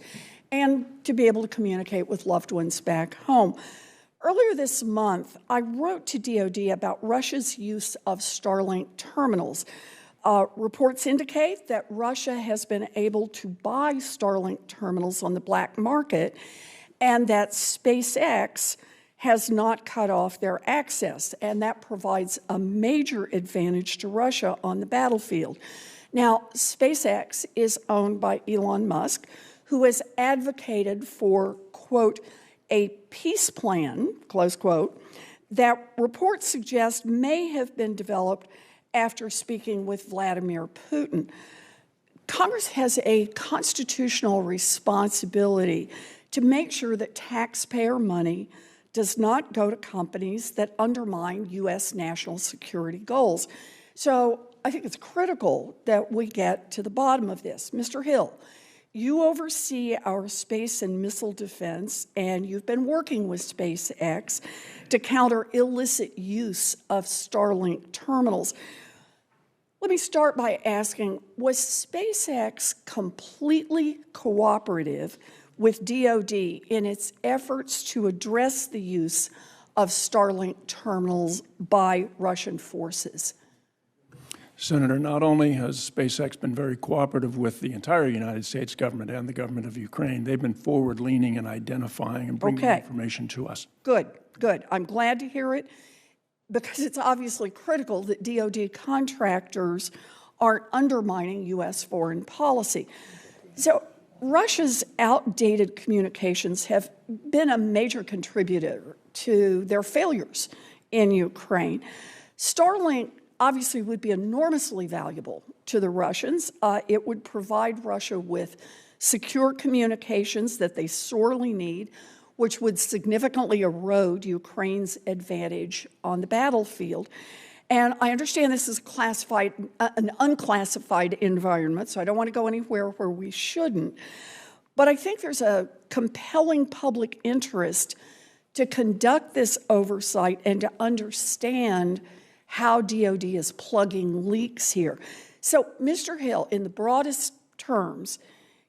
and to be able to communicate with loved ones back home. Earlier this month, I wrote to DoD about Russia's use of Starlink terminals. Reports indicate that Russia has been able to buy Starlink terminals on the black market, and that SpaceX has not cut off their access, and that provides a major advantage to Russia on the battlefield. Now, SpaceX is owned by Elon Musk, who has advocated for, quote, a peace plan, close quote, that reports suggest may have been developed after speaking with Vladimir Putin. Congress has a constitutional responsibility to make sure that taxpayer money does not go to companies that undermine U.S. national security goals. So I think it's critical that we get to the bottom of this. Mr. Hill, you oversee our space and missile defense, and you've been working with SpaceX to counter illicit use of Starlink terminals. Let me start by asking, was SpaceX completely cooperative with DoD in its efforts to address the use of Starlink terminals by Russian forces? Senator, not only has SpaceX been very cooperative with the entire United States government and the government of Ukraine, they've been forward-leaning in identifying and bringing information to us. Good, good. I'm glad to hear it, because it's obviously critical that DoD contractors aren't undermining U.S. foreign policy. So Russia's outdated communications have been a major contributor to their failures in Ukraine. Starlink obviously would be enormously valuable to the Russians. It would provide Russia with secure communications that they sorely need, which would significantly erode Ukraine's advantage on the battlefield. And I understand this is classified, an unclassified environment, so I don't want to go anywhere where we shouldn't. But I think there's a compelling public interest to conduct this oversight and to understand how DoD is plugging leaks here. So, Mr. Hill, in the broadest terms,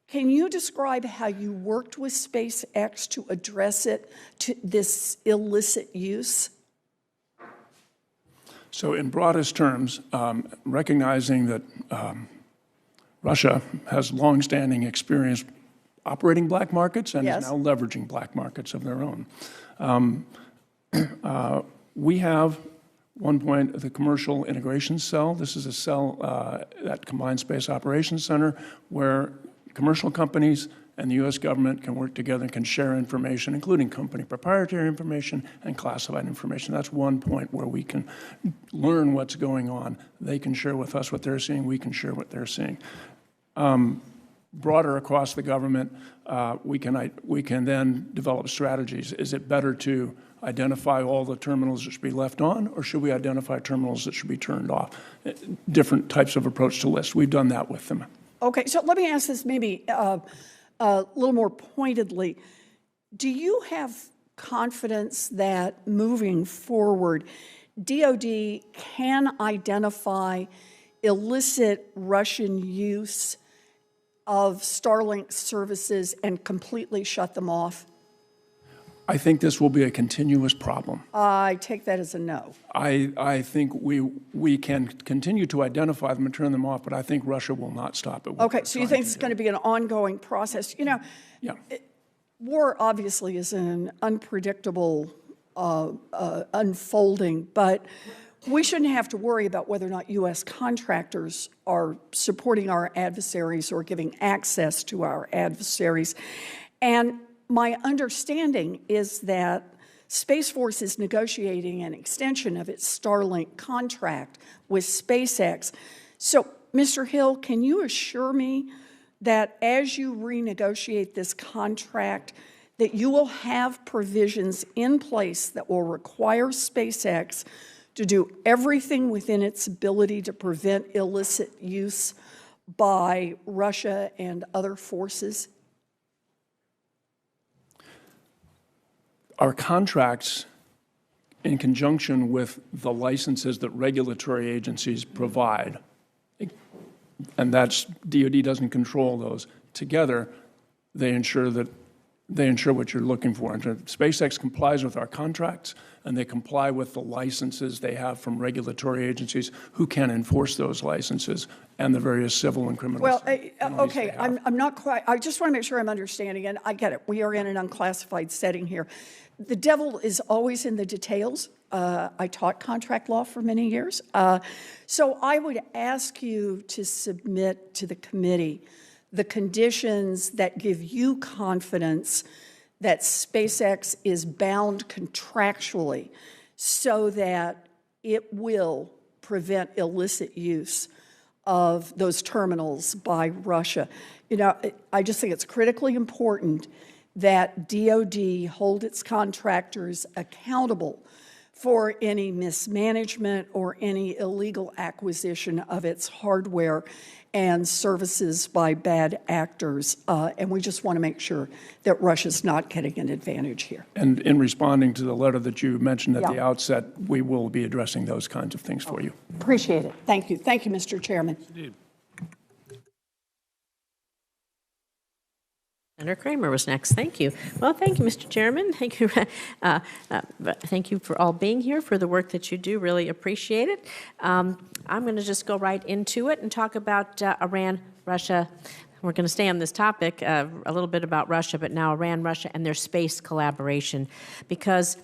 can you describe how you worked with SpaceX to address this illicit use? So in broadest terms, recognizing that Russia has longstanding experience operating black markets and is now leveraging black markets of their own. We have one point, the Commercial Integration Cell. This is a cell at Combined Space Operations Center where commercial companies and the U.S. government can work together and can share information, including company proprietary information and classified information. That's one point where we can learn what's going on. They can share with us what they're seeing. We can share what they're seeing. Broader across the government, we can then develop strategies. Is it better to identify all the terminals that should be left on, or should we identify terminals that should be turned off? Different types of approach to lists. We've done that with them. Okay, so let me ask this maybe a little more pointedly. Do you have confidence that moving forward, DoD can identify illicit Russian use of Starlink services and completely shut them off? I think this will be a continuous problem. I take that as a no. I think we can continue to identify them and turn them off, but I think Russia will not stop it. Okay, so you think it's going to be an ongoing process? You know, war obviously is an unpredictable unfolding, but we shouldn't have to worry about whether or not U.S. contractors are supporting our adversaries or giving access to our adversaries. And my understanding is that Space Force is negotiating an extension of its Starlink contract with SpaceX. So, Mr. Hill, can you assure me that as you renegotiate this contract, that you will have provisions in place that will require SpaceX to do everything within its ability to prevent illicit use by Russia and other forces? Our contracts, in conjunction with the licenses that regulatory agencies provide, and that's DoD doesn't control those, together they ensure what you're looking for. And SpaceX complies with our contracts, and they comply with the licenses they have from regulatory agencies who can enforce those licenses and the various civil and criminal. Well, okay, I'm not quite, I just want to make sure I'm understanding, and I get it. We are in an unclassified setting here. The devil is always in the details. I taught contract law for many years. So I would ask you to submit to the committee the conditions that give you confidence that SpaceX is bound contractually so that it will prevent illicit use of those terminals by Russia. You know, I just think it's critically important that DOD hold its contractors accountable for any mismanagement or any illegal acquisition of its hardware and services by bad actors. And we just want to make sure that Russia's not getting an advantage here. And in responding to the letter that you mentioned at the outset, we will be addressing those kinds of things for you. Appreciate it. Thank you. Thank you, Mr. Chairman. Indeed. Senator Kramer was next. Thank you. Well, thank you, Mr. Chairman. Thank you. Thank you for all being here, for the work that you do. Really appreciate it. I'm going to just go right into it and talk about Iran, Russia. We're going to stay on this topic, a little bit about Russia, but now Iran, Russia, and their space collaboration, because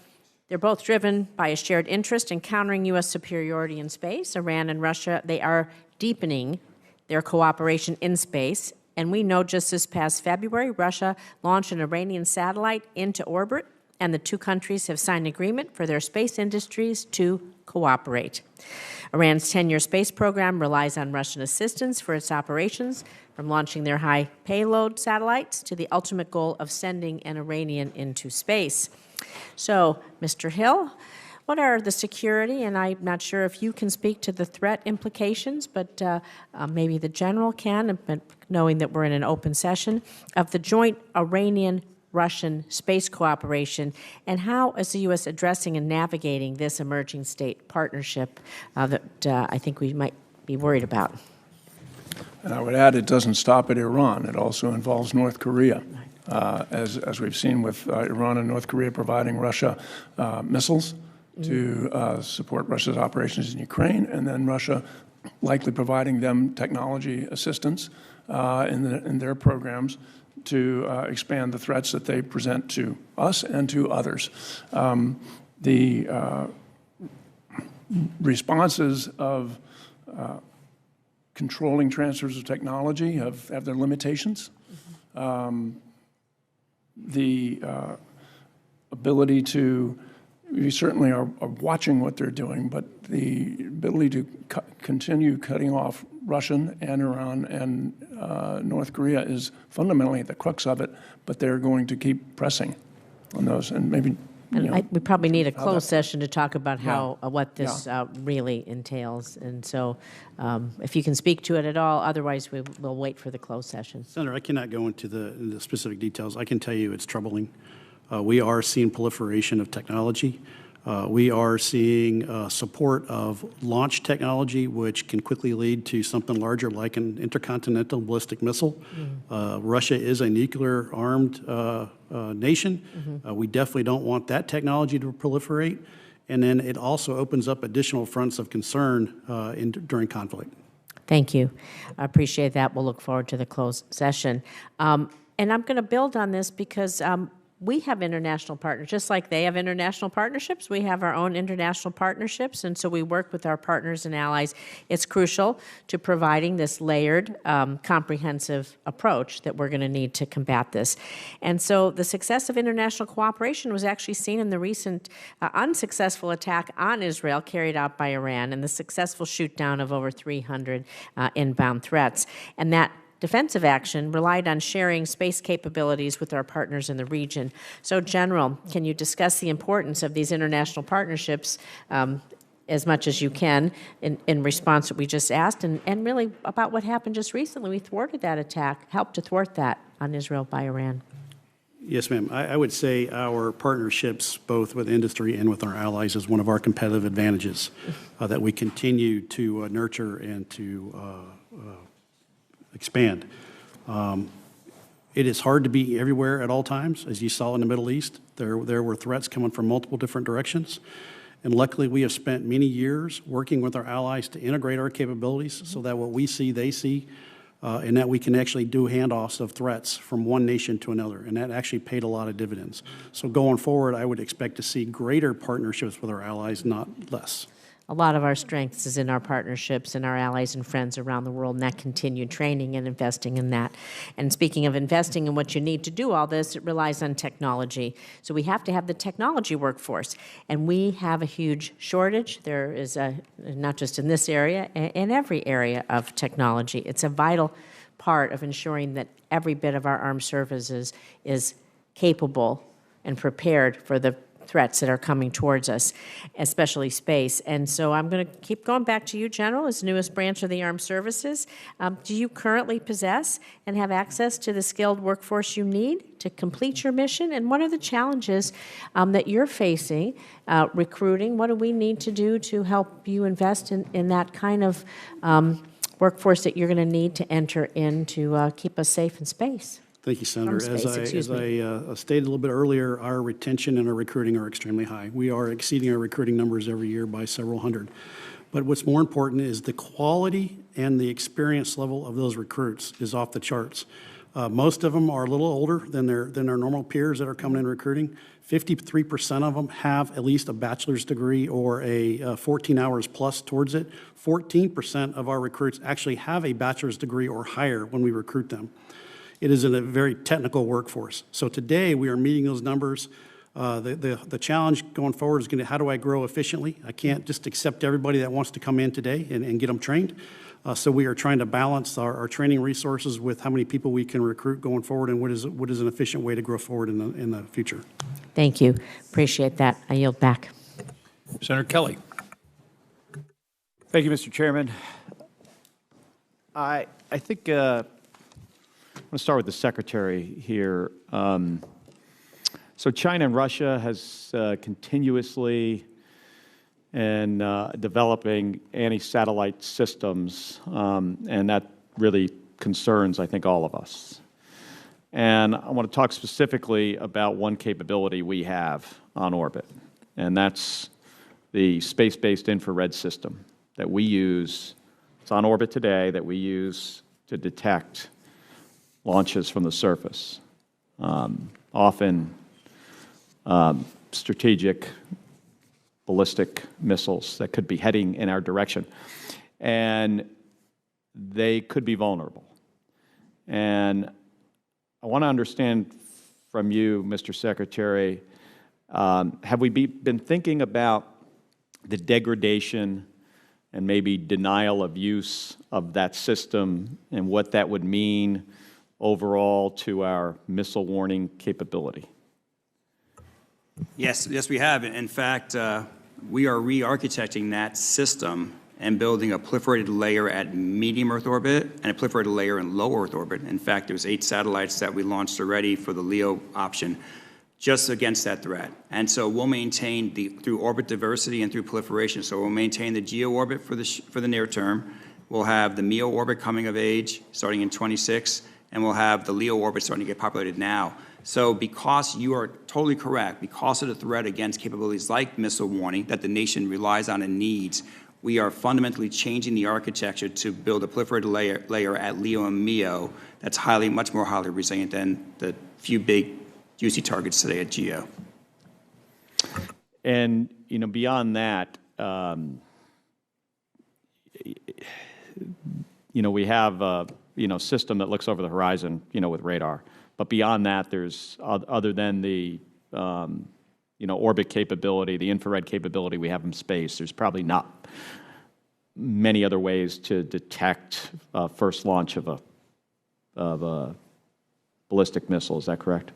they're both driven by a shared interest in countering U.S. superiority in space. Iran and Russia, they are deepening their cooperation in space. And we know just this past February, Russia launched an Iranian satellite into orbit, and the two countries have signed an agreement for their space industries to cooperate. Iran's 10-year space program relies on Russian assistance for its operations, from launching their high payload satellites to the ultimate goal of sending an Iranian into space. So, Mr. Hill, what are the security, and I'm not sure if you can speak to the threat implications, but maybe the general can, but knowing that we're in an open session, of the joint Iranian-Russian space cooperation, and how is the U.S. addressing and navigating this emerging state partnership that I think we might be worried about? And I would add, it doesn't stop at Iran. It also involves North Korea. As we've seen with Iran and North Korea providing Russia missiles to support Russia's operations in Ukraine, and then Russia likely providing them technology assistance in their programs to expand the threats that they present to us and to others. The responses of controlling transfers of technology have their limitations. The ability to, we certainly are watching what they're doing, but the ability to continue cutting off Russian and Iran and North Korea is fundamentally at the crux of it, but they're going to keep pressing on those, and maybe, we probably need a closed session to talk about how what this really entails. And so if you can speak to it at all, otherwise we'll wait for the closed session. Senator, I cannot go into the specific details. I can tell you it's troubling. We are seeing proliferation of technology. We are seeing support of launch technology, which can quickly lead to something larger like an intercontinental ballistic missile. Russia is a nuclear-armed nation. We definitely don't want that technology to proliferate. And then it also opens up additional fronts of concern during conflict. Thank you. I appreciate that. We'll look forward to the closed session. And I'm going to build on this because we have international partners. Just like they have international partnerships, we have our own international partnerships, and so we work with our partners and allies. It's crucial to providing this layered, comprehensive approach that we're going to need to combat this. And so the success of international cooperation was actually seen in the recent unsuccessful attack on Israel carried out by Iran and the successful shoot-down of over 300 inbound threats. And that defensive action relied on sharing space capabilities with our partners in the region. So, General, can you discuss the importance of these international partnerships as much as you can in response to what we just asked, and really about what happened just recently? We thwarted that attack, helped to thwart that on Israel by Iran. Yes, ma'am. I would say our partnerships, both with industry and with our allies, is one of our competitive advantages that we continue to nurture and to expand. It is hard to be everywhere at all times. As you saw in the Middle East, there were threats coming from multiple different directions. And luckily, we have spent many years working with our allies to integrate our capabilities so that what we see, they see, and that we can actually do handoffs of threats from one nation to another. And that actually paid a lot of dividends. So going forward, I would expect to see greater partnerships with our allies, not less. A lot of our strengths is in our partnerships and our allies and friends around the world, and that continued training and investing in that. And speaking of investing in what you need to do all this, it relies on technology. So we have to have the technology workforce, and we have a huge shortage. There is not just in this area, in every area of technology. It's a vital part of ensuring that every bit of our armed services is capable and prepared for the threats that are coming towards us, especially space. And so I'm going to keep going back to you, General, as newest branch of the Armed Services. Do you currently possess and have access to the skilled workforce you need to complete your mission? And what are the challenges that you're facing recruiting? What do we need to do to help you invest in that kind of workforce that you're going to need to enter in to keep us safe in space? Thank you, Senator. Space, as I stated a little bit earlier, our retention and our recruiting are extremely high. We are exceeding our recruiting numbers every year by several hundred. But what's more important is the quality and the experience level of those recruits is off the charts. Most of them are a little older than their normal peers that are coming in recruiting. 53% of them have at least a bachelor's degree or a 14 hours plus towards it. 14% of our recruits actually have a bachelor's degree or higher when we recruit them. It is in a very technical workforce. So today we are meeting those numbers. The challenge going forward is going to how do I grow efficiently? I can't just accept everybody that wants to come in today and get them trained. So we are trying to balance our training resources with how many people we can recruit going forward and what is an efficient way to grow forward in the future. Thank you. Appreciate that. I yield back. Senator Kelly. Thank you, Mr. Chairman. I think I'm going to start with the Secretary here. So China and Russia has continuously and developing anti-satellite systems, and that really concerns, I think, all of us. And I want to talk specifically about one capability we have on orbit, and that's the space-based infrared system that we use. It's on orbit today that we use to detect launches from the surface, often strategic ballistic missiles that could be heading in our direction. And they could be vulnerable. And I want to understand from you, Mr. Secretary, have we been thinking about the degradation and maybe denial of use of that system and what that would mean overall to our missile warning capability? Yes, we have. In fact, we are re-architecting that system and building a proliferated layer at medium Earth orbit and a proliferated layer in low Earth orbit. In fact, there was 8 satellites that we launched already for the LEO option just against that threat. And so we'll maintain through orbit diversity and through proliferation. So we'll maintain the GEO orbit for the near term. We'll have the MEO orbit coming of age starting in 26, and we'll have the LEO orbit starting to get populated now. So because you are totally correct, because of the threat against capabilities like missile warning that the nation relies on and needs, we are fundamentally changing the architecture to build a proliferated layer at LEO and MEO that's much more highly resilient than the few big juicy targets today at GEO. And, beyond that, we have a, system that looks over the horizon, with radar. But beyond that, there's, other than the, orbit capability, the infrared capability we have in space, there's probably not many other ways to detect first launch of a ballistic missile. Is that correct?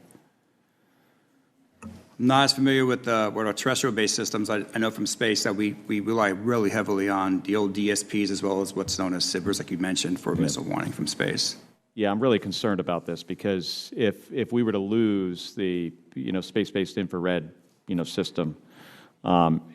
I'm not as familiar with our terrestrial-based systems. I know from space that we rely really heavily on the old DSPs as well as what's known as SIBRs, like you mentioned, for missile warning from space. Yeah, I'm really concerned about this because if we were to lose the space-based infrared system,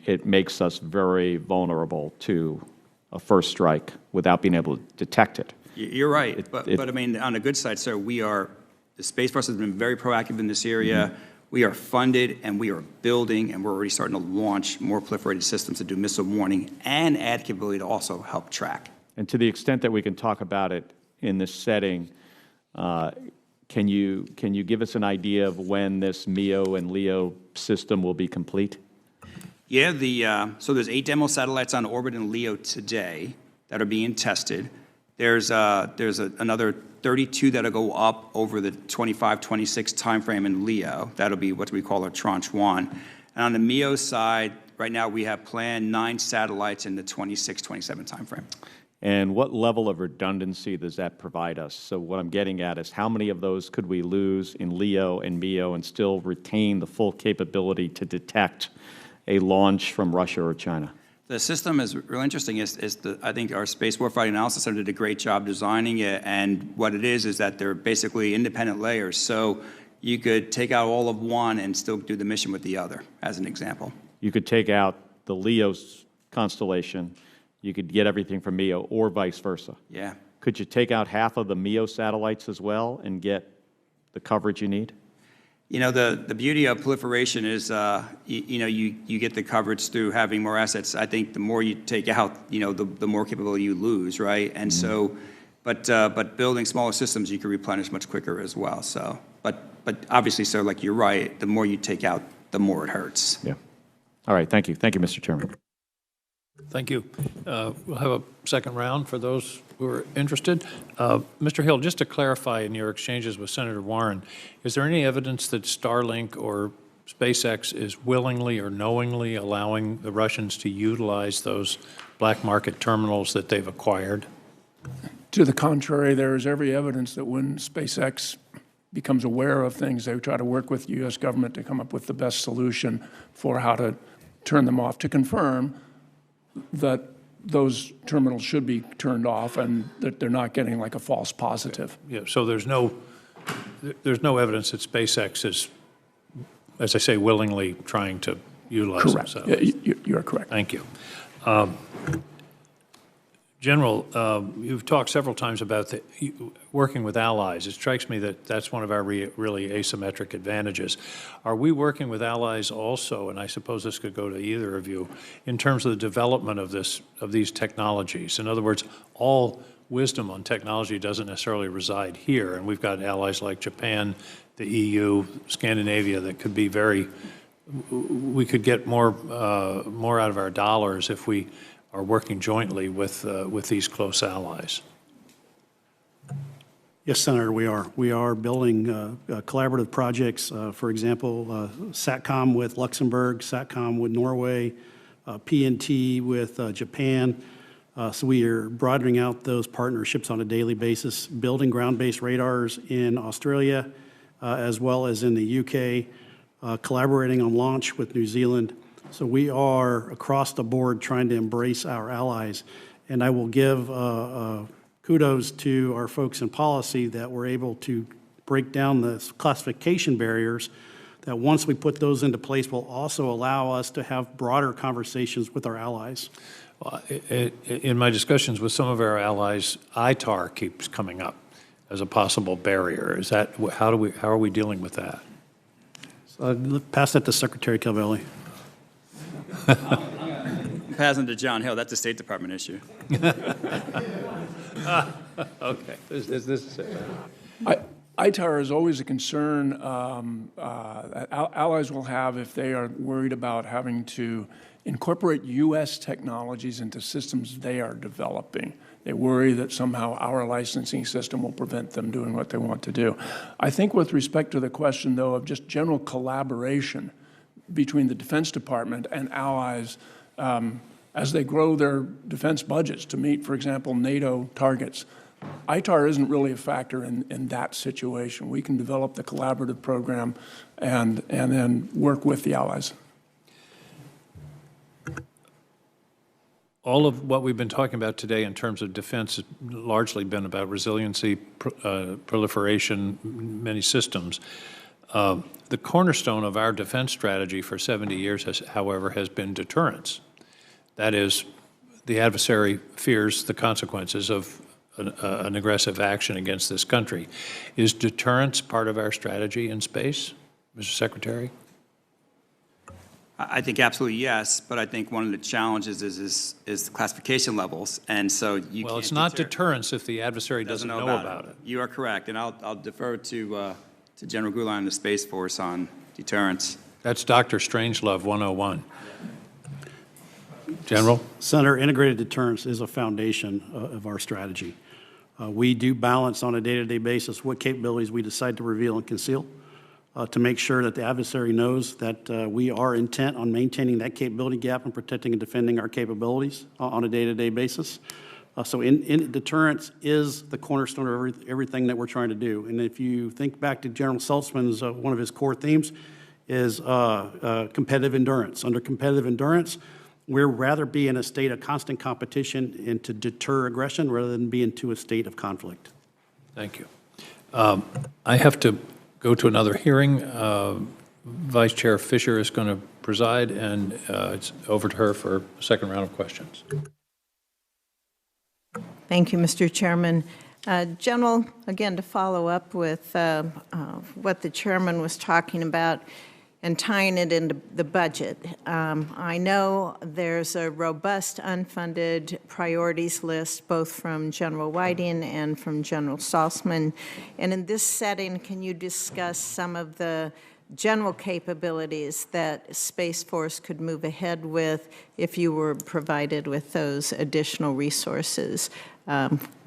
it makes us very vulnerable to a first strike without being able to detect it. You're right, but I mean, on the good side, sir, we are The Space Force has been very proactive in this area. We are funded, and we are building, and we're already starting to launch more proliferated systems to do missile warning and add capability to also help track. And to the extent that we can talk about it in this setting, can you give us an idea of when this MEO and LEO system will be complete? Yeah, so there's 8 demo satellites on orbit in LEO today that are being tested. There's another 32 that'll go up over the 25-26 timeframe in LEO. That'll be what we call a Tranche 1. And on the MEO side, right now we have planned 9 satellites in the 26-27 timeframe. And what level of redundancy does that provide us? So what I'm getting at is how many of those could we lose in LEO and MEO and still retain the full capability to detect a launch from Russia or China? The system is real interesting. I think our Space Warfighting Analysis Center did a great job designing it, and what it is that they're basically independent layers. So you could take out all of one and still do the mission with the other, as an example. You could take out the LEO constellation, you could get everything from MEO, or vice versa. Yeah. Could you take out half of the MEO satellites as well and get the coverage you need? You know, the beauty of proliferation is, you get the coverage through having more assets. I think the more you take out, the more capability you lose, right? And so, but building smaller systems, you can replenish much quicker as well. So, but obviously, so like you're right, the more you take out, the more it hurts. Yeah. All right. Thank you. Thank you, Mr. Chairman. Thank you. We'll have a second round for those who are interested. Mr. Hill, just to clarify in your exchanges with Senator Warren, is there any evidence that Starlink or SpaceX is willingly or knowingly allowing the Russians to utilize those black market terminals that they've acquired? To the contrary, there is every evidence that when SpaceX becomes aware of things, they try to work with the U.S. government to come up with the best solution for how to turn them off, to confirm that those terminals should be turned off and that they're not getting like a false positive. Yeah, so there's no evidence that SpaceX is, as I say, willingly trying to utilize Correct. themselves. You're correct. Thank you. General, you've talked several times about working with allies. It strikes me that that's one of our really asymmetric advantages. Are we working with allies also, and I suppose this could go to either of you, in terms of the development of these technologies? In other words, all wisdom on technology doesn't necessarily reside here, and we've got allies like Japan, the EU, Scandinavia that could be we could get more out of our dollars if we are working jointly with these close allies. Yes, Senator, we are. We are building collaborative projects, for example, SATCOM with Luxembourg, SATCOM with Norway, PNT with Japan. So we are broadening out those partnerships on a daily basis, building ground-based radars in Australia as well as in the UK, collaborating on launch with New Zealand. So we are across the board trying to embrace our allies. And I will give kudos to our folks in policy that we're able to break down the classification barriers that once we put those into place will also allow us to have broader conversations with our allies. Well, in my discussions with some of our allies, ITAR keeps coming up as a possible barrier. Is that how are we dealing with that? So pass that to Secretary Calvelli. Passing to John Hill, that's a State Department issue. Okay. ITAR is always a concern allies will have if they are worried about having to incorporate U.S. technologies into systems they are developing. They worry that somehow our licensing system will prevent them doing what they want to do. I think with respect to the question, though, of just general collaboration between the Defense Department and allies as they grow their defense budgets to meet, for example, NATO targets, ITAR isn't really a factor in that situation. We can develop the collaborative program and then work with the allies. All of what we've been talking about today in terms of defense has largely been about resiliency, proliferation, many systems. The cornerstone of our defense strategy for 70 years, however, has been deterrence. That is, the adversary fears the consequences of an aggressive action against this country. Is deterrence part of our strategy in space, Mr. Secretary? I think absolutely yes, but I think one of the challenges is the classification levels, and so you Well, can't it's not deter- deterrence if the adversary doesn't know about it. You are correct, and I'll defer to General Guetlein and the Space Force on deterrence. That's Dr. Strangelove 101. General? Senator, integrated deterrence is a foundation of our strategy. We do balance on a day-to-day basis what capabilities we decide to reveal and conceal to make sure that the adversary knows that we are intent on maintaining that capability gap and protecting and defending our capabilities on a day-to-day basis. So in deterrence is the cornerstone of everything that we're trying to do. And if you think back to General Saltzman's, one of his core themes is competitive endurance. Under competitive endurance, we'd rather be in a state of constant competition and to deter aggression rather than be into a state of conflict. Thank you. I have to go to another hearing. Vice Chair Fisher is going to preside, and it's over to her for a second round of questions. Thank you, Mr. Chairman. General, again, to follow up with what the chairman was talking about and tying it into the budget. I know there's a robust unfunded priorities list, both from General Whiting and from General Saltzman. And in this setting, can you discuss some of the general capabilities that Space Force could move ahead with if you were provided with those additional resources?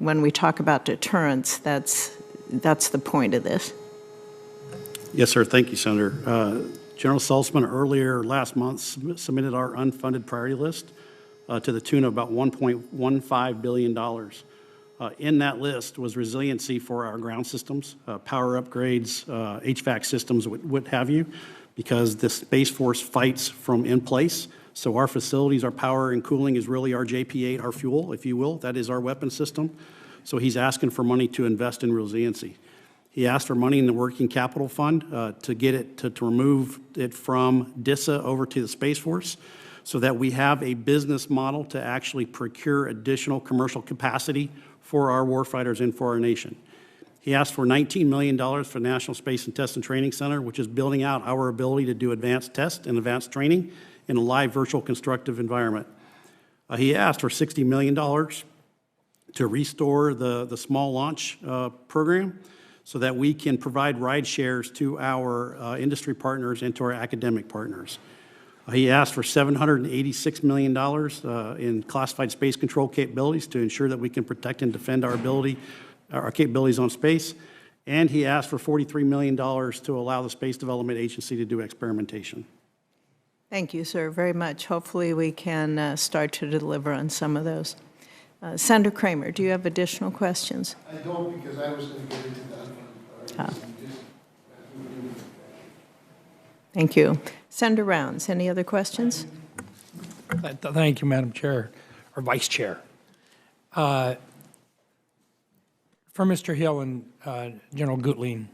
When we talk about deterrence, that's the point of this. Yes, sir. Thank you, Senator. General Saltzman earlier last month submitted our unfunded priority list to the tune of about $1.15 billion. In that list was resiliency for our ground systems, power upgrades, HVAC systems, what have you, because the Space Force fights from in place. So our facilities, our power and cooling is really our JP-8, our fuel, if you will. That is our weapon system. So he's asking for money to invest in resiliency. He asked for money in the working capital fund to get it, to remove it from DISA over to the Space Force so that we have a business model to actually procure additional commercial capacity for our warfighters and for our nation. He asked for $19 million for the National Space and Test and Training Center, which is building out our ability to do advanced test and advanced training in a live virtual constructive environment. He asked for $60 million to restore the small launch program so that we can provide ride shares to our industry partners and to our academic partners. He asked for $786 million in classified space control capabilities to ensure that we can protect and defend our capabilities on space. And he asked for $43 million to allow the Space Development Agency to do experimentation. Thank you, sir, very much. Hopefully we can start to deliver on some of those. Senator Kramer, do you have additional questions? I don't, because I was going to get into that. Thank you. Senator Rounds, any other questions? Thank you, Madam Chair, or Vice Chair. For Mr. Hill and General Guetlein,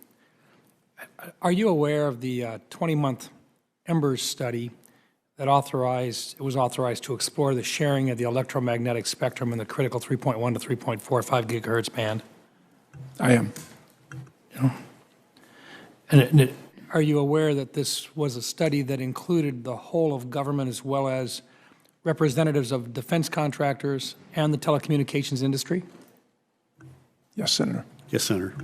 are you aware of the 20-month Embers study that was authorized to explore the sharing of the electromagnetic spectrum in the critical 3.1 to 3.45 gigahertz band? I am. And are you aware that this was a study that included the whole of government as well as representatives of defense contractors and the telecommunications industry? Yes, Senator. Yes, Senator.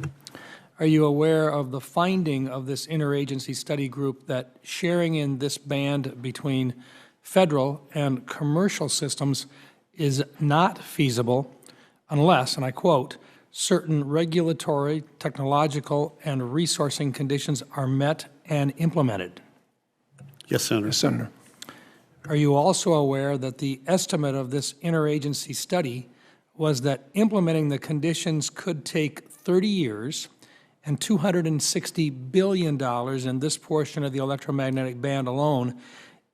Are you aware of the finding of this interagency study group that sharing in this band between federal and commercial systems is not feasible unless, and I quote, certain regulatory, technological, and resourcing conditions are met and implemented? Yes, Senator. Yes, Senator. Are you also aware that the estimate of this interagency study was that implementing the conditions could take 30 years and $260 billion in this portion of the electromagnetic band alone,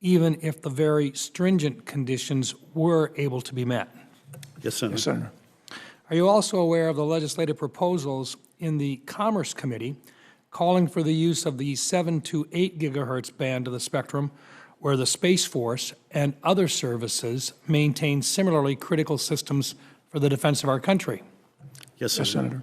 even if the very stringent conditions were able to be met? Yes, Senator. Yes, Senator. Are you also aware of the legislative proposals in the Commerce Committee calling for the use of the 7 to 8 gigahertz band of the spectrum, where the Space Force and other services maintain similarly critical systems for the defense of our country? Yes, Yes, Senator. Senator.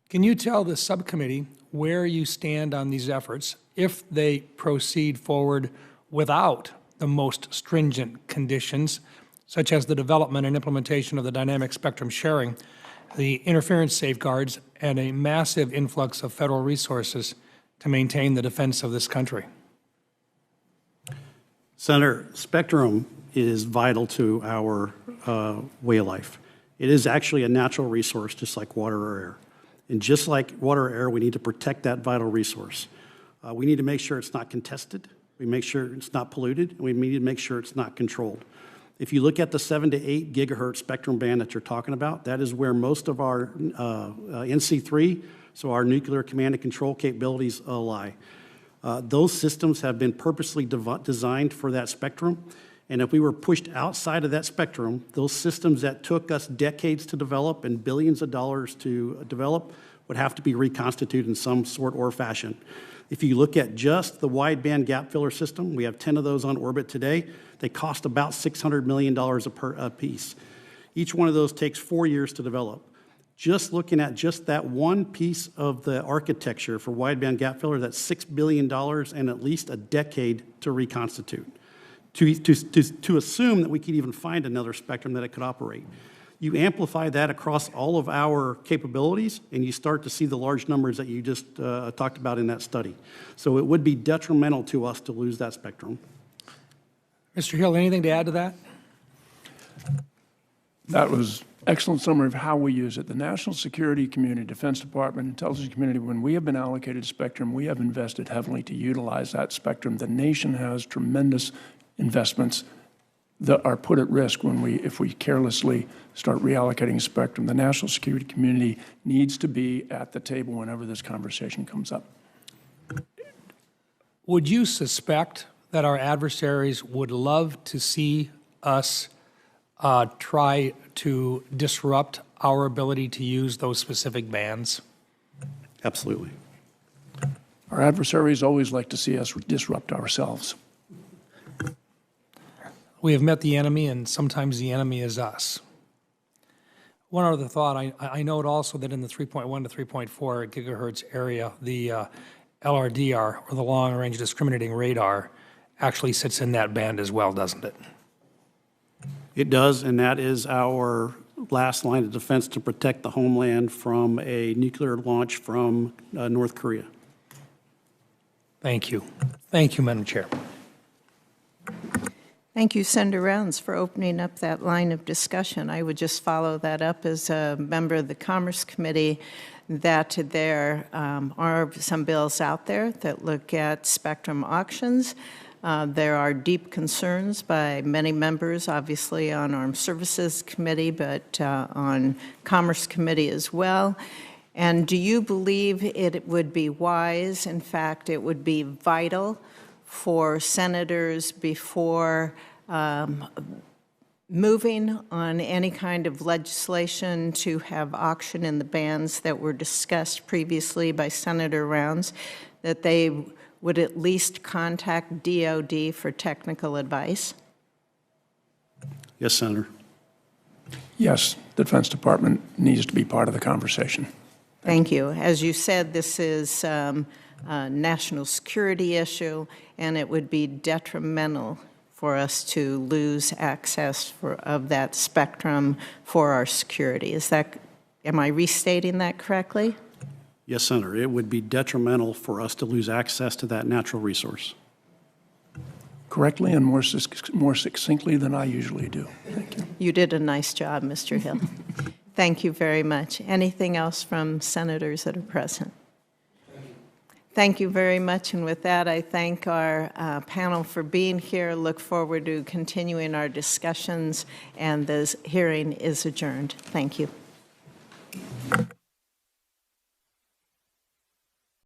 Can you tell the subcommittee where you stand on these efforts if they proceed forward without the most stringent conditions, such as the development and implementation of the dynamic spectrum sharing, the interference safeguards, and a massive influx of federal resources to maintain the defense of this country? Senator, spectrum is vital to our way of life. It is actually a natural resource, just like water or air. And just like water or air, we need to protect that vital resource. We need to make sure it's not contested. We make sure it's not polluted, and we need to make sure it's not controlled. If you look at the 7 to 8 gigahertz spectrum band that you're talking about, that is where most of our NC3, so our nuclear command and control capabilities lie. Those systems have been purposely designed for that spectrum. And if we were pushed outside of that spectrum, those systems that took us decades to develop and billions of dollars to develop would have to be reconstituted in some sort or fashion. If you look at just the wideband gap filler system, we have 10 of those on orbit today. They cost about $600 million a piece. Each one of those takes 4 years to develop. Just looking at just that one piece of the architecture for wideband gap filler, that's $6 billion and at least a decade to reconstitute. To assume that we could even find another spectrum that it could operate. You amplify that across all of our capabilities, and you start to see the large numbers that you just talked about in that study. So it would be detrimental to us to lose that spectrum. Mr. Hill, anything to add to that? That was excellent summary of how we use it. The national security community, Defense Department, intelligence community, when we have been allocated spectrum, we have invested heavily to utilize that spectrum. The nation has tremendous investments that are put at risk if we carelessly start reallocating spectrum. The national security community needs to be at the table whenever this conversation comes up. Would you suspect that our adversaries would love to see us try to disrupt our ability to use those specific bands? Absolutely. Our adversaries always like to see us disrupt ourselves. We have met the enemy, and sometimes the enemy is us. One other thought, I note also that in the 3.1 to 3.4 gigahertz area, the LRDR, or the long-range discriminating radar, actually sits in that band as well, doesn't it? It does, and that is our last line of defense to protect the homeland from a nuclear launch from North Korea. Thank you. Thank you, Madam Chair. Thank you, Senator Rounds, for opening up that line of discussion. I would just follow that up as a member of the Commerce Committee that there are some bills out there that look at spectrum auctions. There are deep concerns by many members, obviously on Armed Services Committee, but on Commerce Committee as well. And do you believe it would be wise, in fact, it would be vital for senators before moving on any kind of legislation to have auction in the bands that were discussed previously by Senator Rounds, that they would at least contact DOD for technical advice? Yes, Senator. Yes, the Defense Department needs to be part of the conversation. Thank you. As you said, this is a national security issue, and it would be detrimental for us to lose access of that spectrum for our security. Am I restating that correctly? Yes, Senator. It would be detrimental for us to lose access to that natural resource. Correctly and more succinctly than I usually do. Thank you. You did a nice job, Mr. Hill. Thank you very much. Anything else from senators that are present? Thank you very much. And with that, I thank our panel for being here. Look forward to continuing our discussions, and this hearing is adjourned. Thank you.